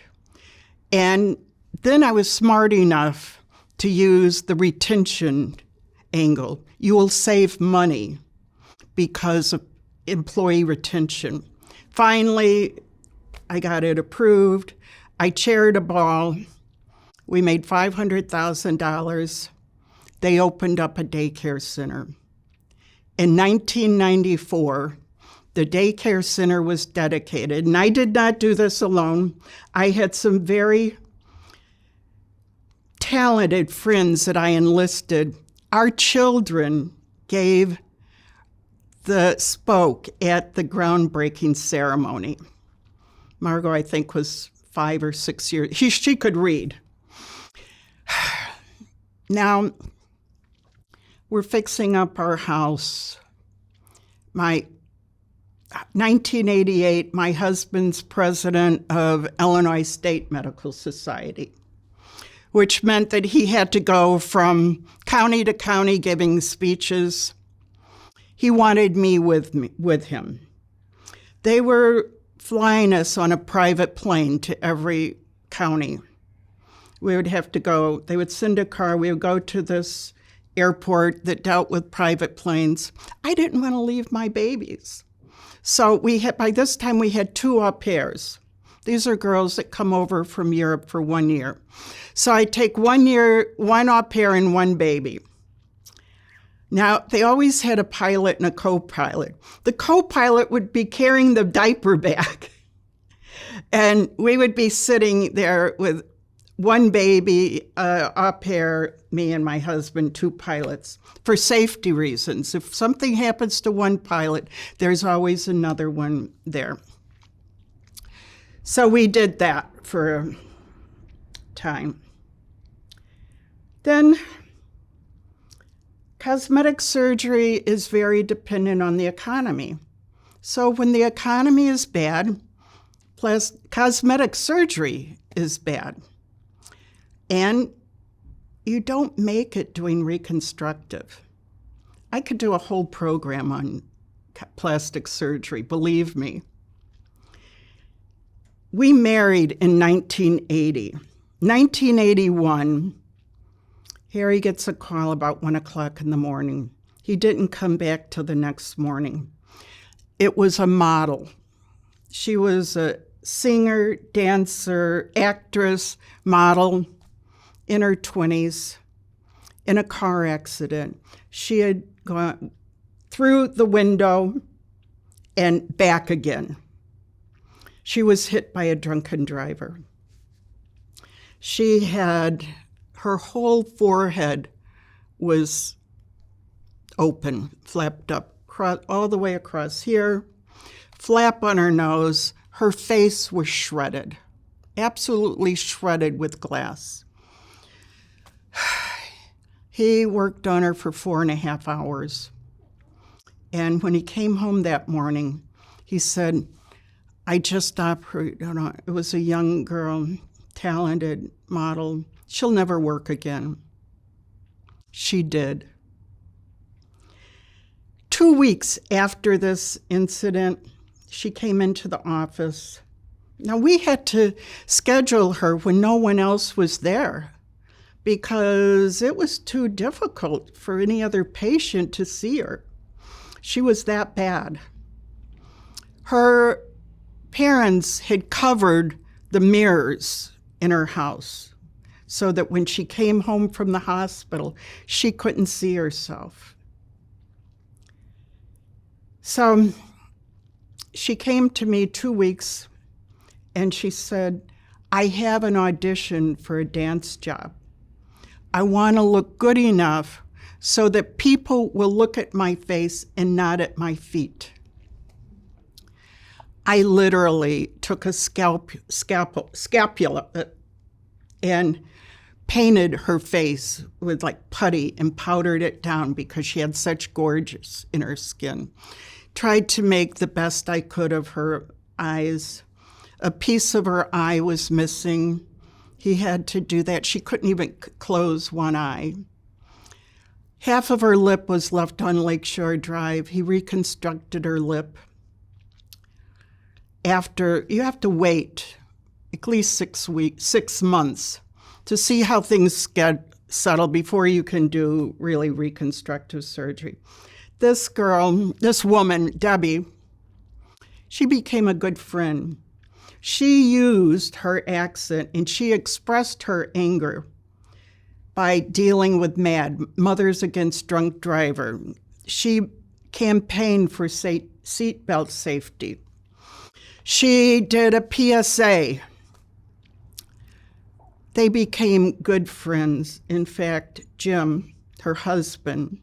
And then I was smart enough to use the retention angle. You will save money because of employee retention. Finally, I got it approved. I chaired a ball. We made $500,000. They opened up a daycare center. In 1994, the daycare center was dedicated, and I did not do this alone. I had some very talented friends that I enlisted. Our children spoke at the groundbreaking ceremony. Margot, I think, was 5 or 6 years. She could read. Now, we're fixing up our house. 1988, my husband's president of Illinois State Medical Society, which meant that he had to go from county to county giving speeches. He wanted me with him. They were flying us on a private plane to every county. We would have to go, they would send a car, we would go to this airport that dealt with private planes. I didn't want to leave my babies. So by this time we had 2 au pairs. These are girls that come over from Europe for 1 year. So I take 1 year, 1 au pair and 1 baby. Now, they always had a pilot and a co-pilot. The co-pilot would be carrying the diaper bag. And we would be sitting there with 1 baby, au pair, me and my husband, 2 pilots, for safety reasons. If something happens to 1 pilot, there's always another one there. So we did that for a time. Then cosmetic surgery is very dependent on the economy. So when the economy is bad, plus cosmetic surgery is bad. And you don't make it doing reconstructive. I could do a whole program on plastic surgery, believe me. We married in 1980. 1981, Harry gets a call about 1 o'clock in the morning. He didn't come back till the next morning. It was a model. She was a singer, dancer, actress, model in her 20s in a car accident. She had gone through the window and back again. She was hit by a drunken driver. She had, her whole forehead was open, flapped up, all the way across here, flap on her nose. Her face was shredded, absolutely shredded with glass. He worked on her for 4.5 hours. And when he came home that morning, he said, I just operated on her. It was a young girl, talented model. She'll never work again. She did. 2 weeks after this incident, she came into the office. Now, we had to schedule her when no one else was there because it was too difficult for any other patient to see her. She was that bad. Her parents had covered the mirrors in her house so that when she came home from the hospital, she couldn't see herself. So she came to me 2 weeks and she said, I have an audition for a dance job. I want to look good enough so that people will look at my face and not at my feet. I literally took a scapula and painted her face with like putty and powdered it down because she had such gorgeous inner skin. Tried to make the best I could of her eyes. A piece of her eye was missing. He had to do that. She couldn't even close one eye. Half of her lip was left on Lakeshore Drive. He reconstructed her lip. You have to wait at least 6 months to see how things get settled before you can do really reconstructive surgery. This woman, Debbie, she became a good friend. She used her accent and she expressed her anger by dealing with MAD, Mothers Against Drunk Driver. She campaigned for seatbelt safety. She did a PSA. They became good friends. In fact, Jim, her husband,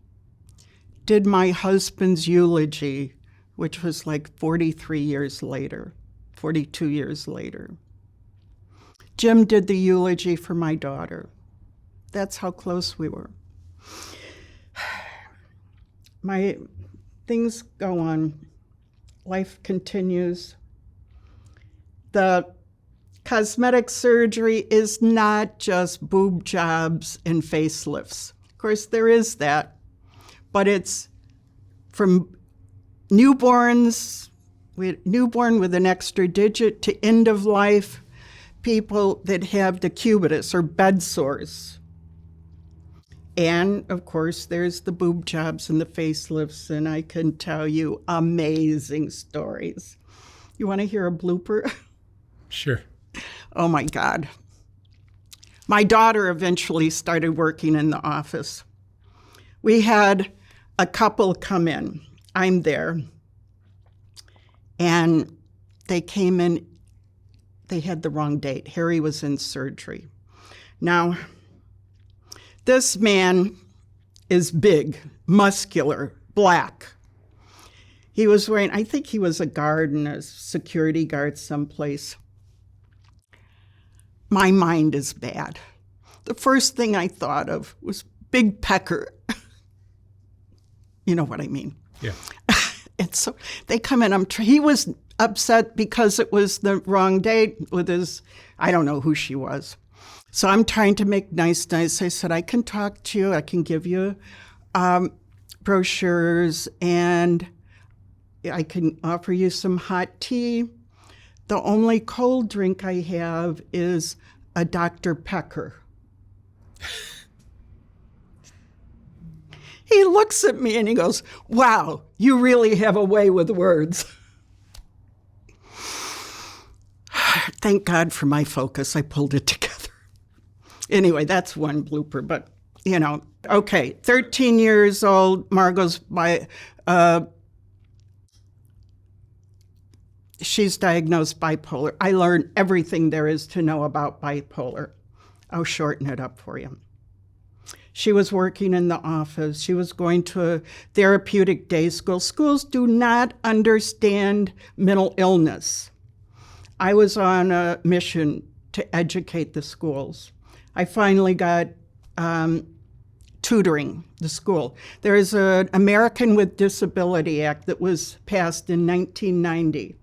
did my husband's eulogy, which was like 42 years later. Jim did the eulogy for my daughter. That's how close we were. My things go on. Life continues. The cosmetic surgery is not just boob jobs and facelifts. Of course, there is that, but it's from newborn with an extra digit to end of life, people that have decubitus or bed sores. And of course, there's the boob jobs and the facelifts, and I can tell you amazing stories. You want to hear a blooper? Sure. Oh my God. My daughter eventually started working in the office. We had a couple come in. I'm there. And they came in, they had the wrong date. Harry was in surgery. Now, this man is big, muscular, black. He was wearing, I think he was a guard and a security guard someplace. My mind is bad. the first thing I thought of was Big Pecker. You know what I mean? Yeah. And so they come in. He was upset because it was the wrong date with his, I don't know who she was. So I'm trying to make nice. I said, I can talk to you. I can give you brochures, and I can offer you some hot tea. The only cold drink I have is a Dr. Pecker. He looks at me and he goes, wow, you really have a way with words. Thank God for my focus. I pulled it together. Anyway, that's one blooper, but, okay, 13 years old, Margot's she's diagnosed bipolar. I learned everything there is to know about bipolar. I'll shorten it up for you. She was working in the office. She was going to a therapeutic day school. Schools do not understand mental illness. I was on a mission to educate the schools. I finally got tutoring the school. There is an American with Disability Act that was passed in 1990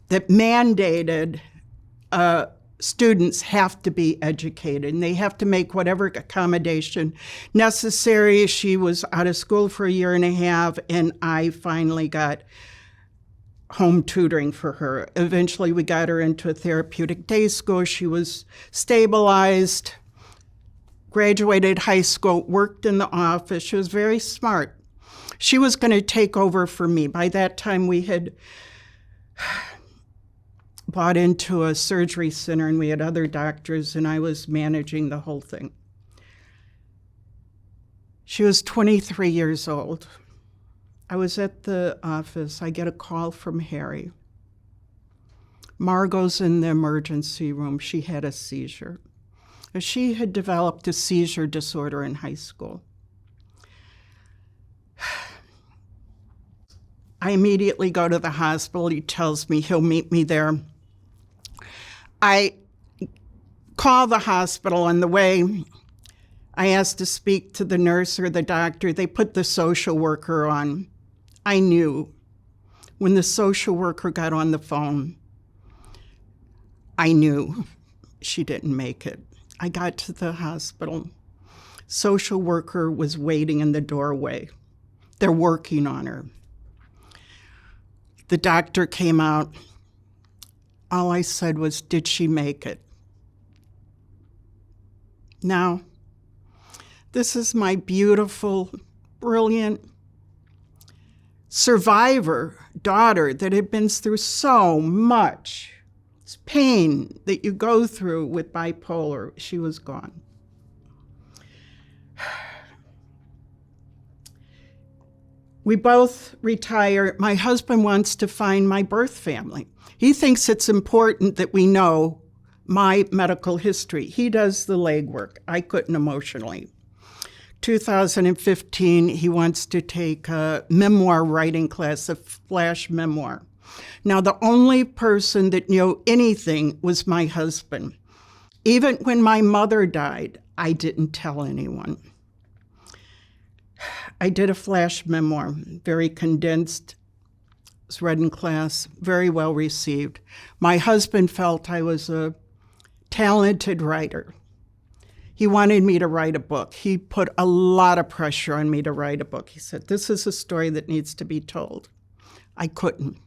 that mandated students have to be educated, and they have to make whatever accommodation necessary. She was out of school for a year and a half, and I finally got home tutoring for her. Eventually, we got her into a therapeutic day school. She was stabilized, graduated high school, worked in the office. She was very smart. She was going to take over for me. By that time, we had bought into a surgery center, and we had other doctors, and I was managing the whole thing. She was 23 years old. I was at the office. I get a call from Harry. Margot's in the emergency room. She had a seizure. She had developed a seizure disorder in high school. I immediately go to the hospital. He tells me he'll meet me there. I call the hospital on the way. I asked to speak to the nurse or the doctor. They put the social worker on. I knew when the social worker got on the phone, I knew she didn't make it. I got to the hospital. Social worker was waiting in the doorway. They're working on her. The doctor came out. All I said was, did she make it? Now, this is my beautiful, brilliant survivor daughter that had been through so much pain that you go through with bipolar. She was gone. We both retire. My husband wants to find my birth family. He thinks it's important that we know my medical history. He does the legwork. I couldn't emotionally. 2015, he wants to take a memoir writing class, a flash memoir. Now, the only person that knew anything was my husband. Even when my mother died, I didn't tell anyone. I did a flash memoir, very condensed. It was read in class, very well received. My husband felt I was a talented writer. He wanted me to write a book. He put a lot of pressure on me to write a book. He said, this is a story that needs to be told. I couldn't.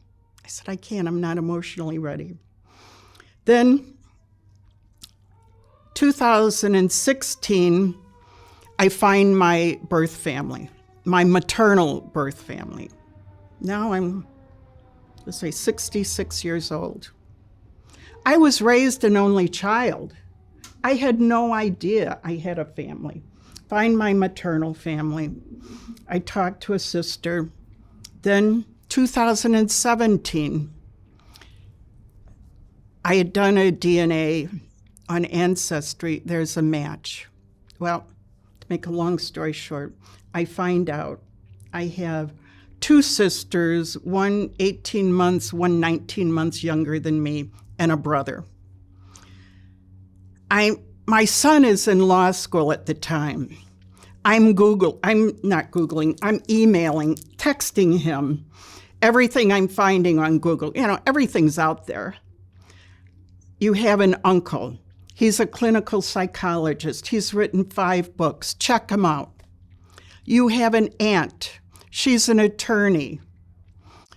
I said, I can't. I'm not emotionally ready. Then, 2016, I find my birth family, my maternal birth family. Now I'm, let's say, 66 years old. I was raised an only child. I had no idea I had a family. Find my maternal family. I talked to a sister. Then 2017, I had done a DNA on Ancestry. There's a match. Well, to make a long story short, I find out I have two sisters, one 18 months, one 19 months younger than me, and a brother. I My son is in law school at the time. I'm emailing, texting him everything I'm finding on Google. Everything's out there. You have an uncle. He's a clinical psychologist. He's written 5 books. Check him out. You have an aunt. She's an attorney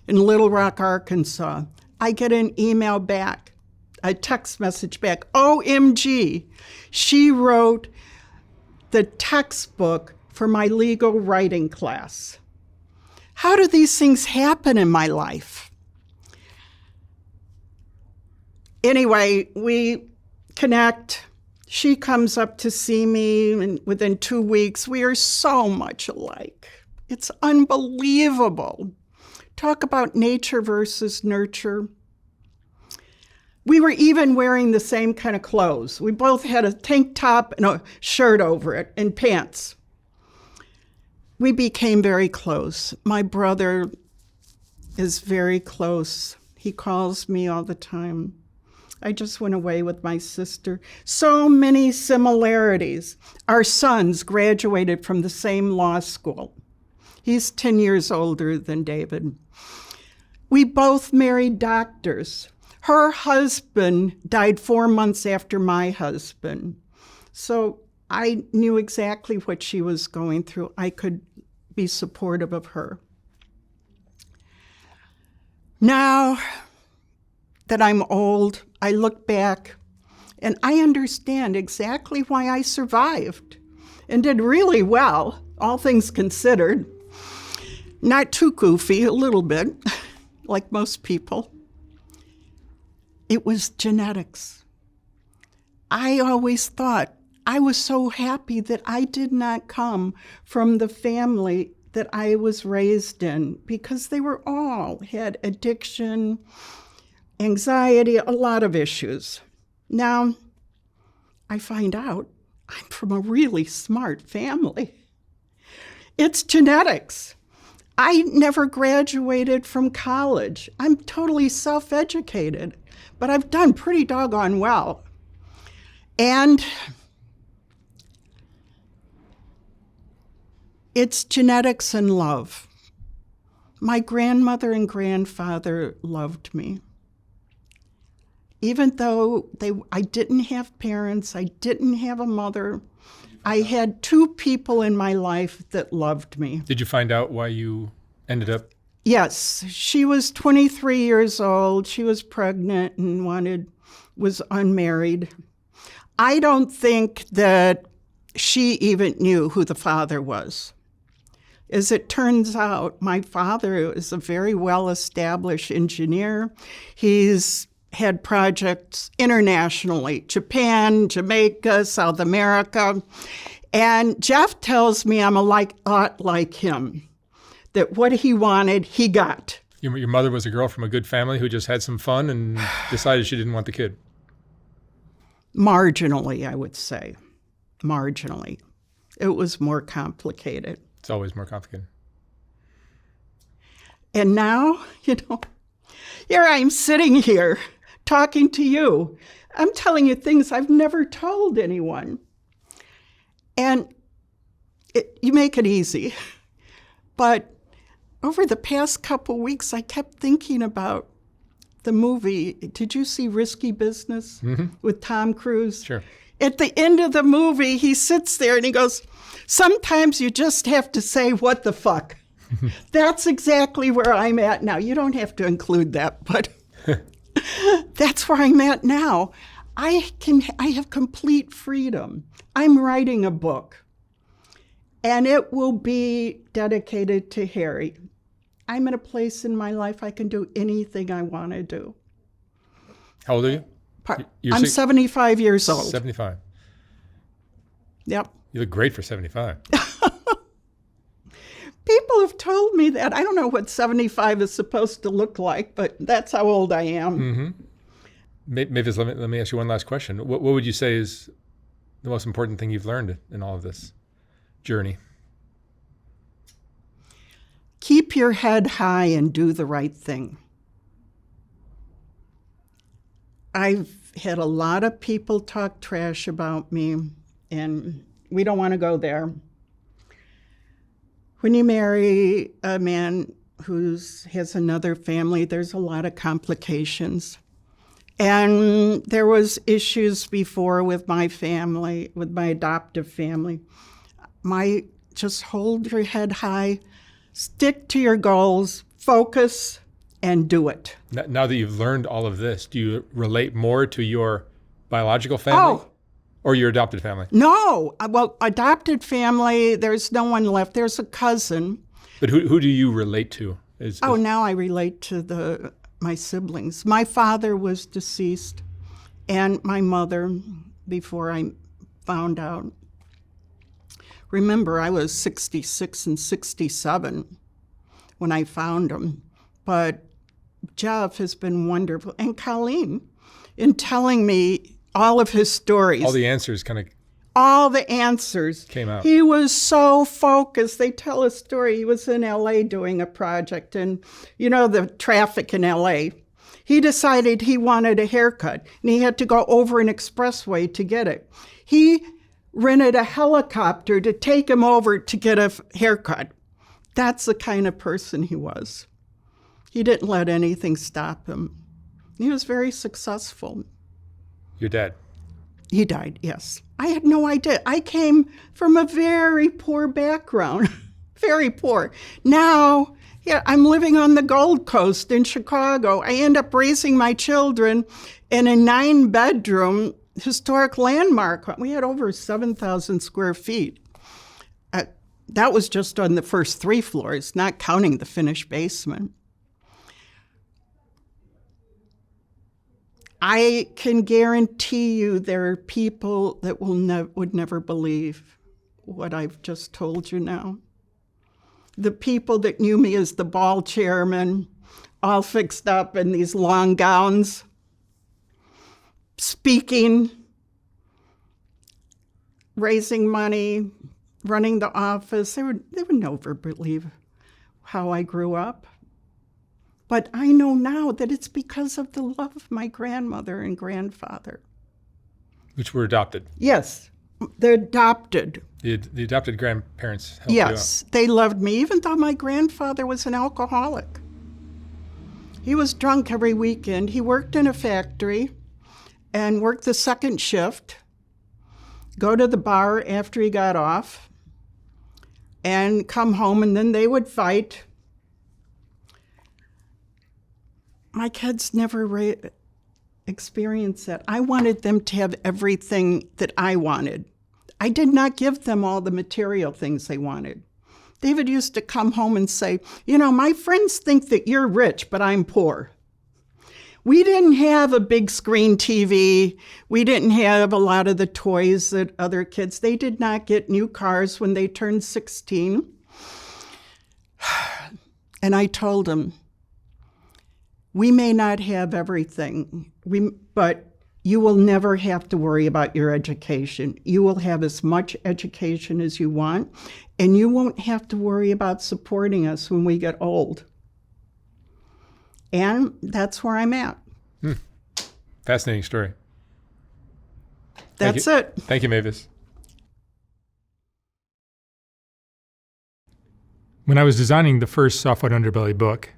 in Little Rock, Arkansas. I get an email back, a text message back. OMG, she wrote the textbook for my legal writing class. How do these things happen in my life? Anyway, we connect. She comes up to see me, and within 2 weeks, we are so much alike. It's unbelievable. Talk about nature versus nurture. We were even wearing the same kind of clothes. We both had a tank top and a shirt over it and pants. We became very close. My brother is very close. He calls me all the time. I just went away with my sister. So many similarities. Our sons graduated from the same law school. He's 10 years older than David. We both married doctors. Her husband died 4 months after my husband. So I knew exactly what she was going through. I could be supportive of her. Now that I'm old, I look back and I understand exactly why I survived and did really well, all things considered. Not too goofy, a little bit, like most people. It was genetics. I always thought I was so happy that I did not come from the family that I was raised in, because they were all had addiction, anxiety, a lot of issues. Now, I find out I'm from a really smart family. It's genetics. I never graduated from college. I'm totally self-educated, but I've done pretty doggone well. And it's genetics and love. My grandmother and grandfather loved me. Even though I didn't have parents, I didn't have a mother, I had 2 people in my life that loved me. Did you find out why you ended up? Yes. She was 23 years old. She was pregnant and was unmarried. I don't think that she even knew who the father was. As it turns out, my father is a very well-established engineer. He's had projects internationally, Japan, Jamaica, South America. And Jeff tells me I'm a lot like him, that what he wanted, he got. Your mother was a girl from a good family who just had some fun and decided she didn't want the kid. Marginally, I would say. Marginally. It was more complicated. It's always more complicated. And now, here I'm sitting here talking to you. I'm telling you things I've never told anyone. And you make it easy. But over the past couple weeks, I kept thinking about the movie. Did you see Risky Business with Tom Cruise? Sure. At the end of the movie, he sits there and he goes, sometimes you just have to say, what the fuck? That's exactly where I'm at now. You don't have to include that, but that's where I'm at now. I have complete freedom. I'm writing a book, and it will be dedicated to Harry. I'm in a place in my life I can do anything I want to do. How old are you? I'm 75 years old. 75. Yep. You look great for 75. People have told me that. I don't know what 75 is supposed to look like, but that's how old I am. Mm-hmm. Mavis, let me ask you one last question. What would you say is the most important thing you've learned in all of this journey? Keep your head high and do the right thing. I've had a lot of people talk trash about me, and we don't want to go there. When you marry a man who has another family, there's a lot of complications. And there was issues before with my family, with my adoptive family. Just hold your head high, stick to your goals, focus, and do it. Now that you've learned all of this, do you relate more to your biological family or your adopted family? No. Well, adopted family, there's no one left. There's a cousin. But who do you relate to? Now I relate to my siblings. My father was deceased, and my mother, before I found out. Remember, I was 66 and 67 when I found him. But Jeff has been wonderful, and Colleen, in telling me all of his stories. All the answers all the answers came out. He was so focused. They tell a story. He was in LA doing a project, and you know the traffic in LA. He decided he wanted a haircut, and he had to go over an expressway to get it. He rented a helicopter to take him over to get a haircut. That's the kind of person he was. He didn't let anything stop him. He was very successful. Your dad? He died, yes. I had no idea. I came from a very poor background, very poor. Now, I'm living on the Gold Coast in Chicago. I end up raising my children in a 9-bedroom historic landmark. We had over 7,000 square feet. That was just on the first 3 floors, not counting the finished basement. I can guarantee you there are people that would never believe what I've just told you now. The people that knew me as the ball chairman, all fixed up in these long gowns, speaking, raising money, running the office, they would never believe how I grew up. But I know now that it's because of the love of my grandmother and grandfather. Which were adopted? Yes, they're adopted. The adopted grandparents helped you out? Yes, they loved me, even though my grandfather was an alcoholic. He was drunk every weekend. He worked in a factory and worked the second shift, go to the bar after he got off, and come home, and then they would fight. My kids never experienced that. I wanted them to have everything that I wanted. I did not give them all the material things they wanted. David used to come home and say, you know, my friends think that you're rich, but I'm poor. We didn't have a big screen TV. We didn't have a lot of the toys that other kids, they did not get new cars when they turned 16. And I told them, we may not have everything, but you will never have to worry about your education. You will have as much education as you want, and you won't have to worry about supporting us when we get old. And that's where I'm at. Fascinating story. That's it. Thank you, Mavis. When I was designing the first Soft White Underbelly book,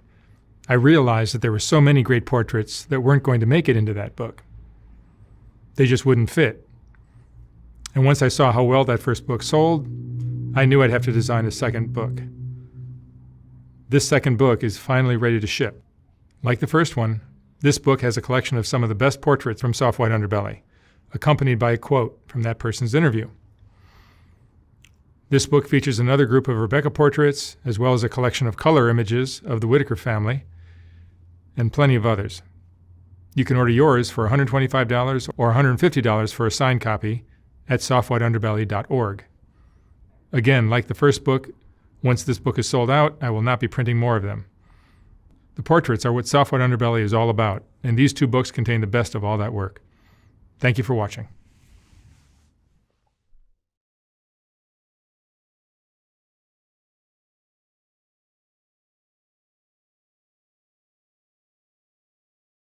I realized that there were so many great portraits that weren't going to make it into that book. They just wouldn't fit. And once I saw how well that first book sold, I knew I'd have to design a second book. This second book is finally ready to ship. Like the first one, this book has a collection of some of the best portraits from Soft White Underbelly, accompanied by a quote from that person's interview. This book features another group of Rebecca portraits, as well as a collection of color images of the Whitaker family, and plenty of others. You can order yours for $125 or $150 for a signed copy at softwhiteunderbelly.org. Again, like the first book, once this book is sold out, I will not be printing more of them. The portraits are what Soft White Underbelly is all about, and these 2 books contain the best of all that work. Thank you for watching.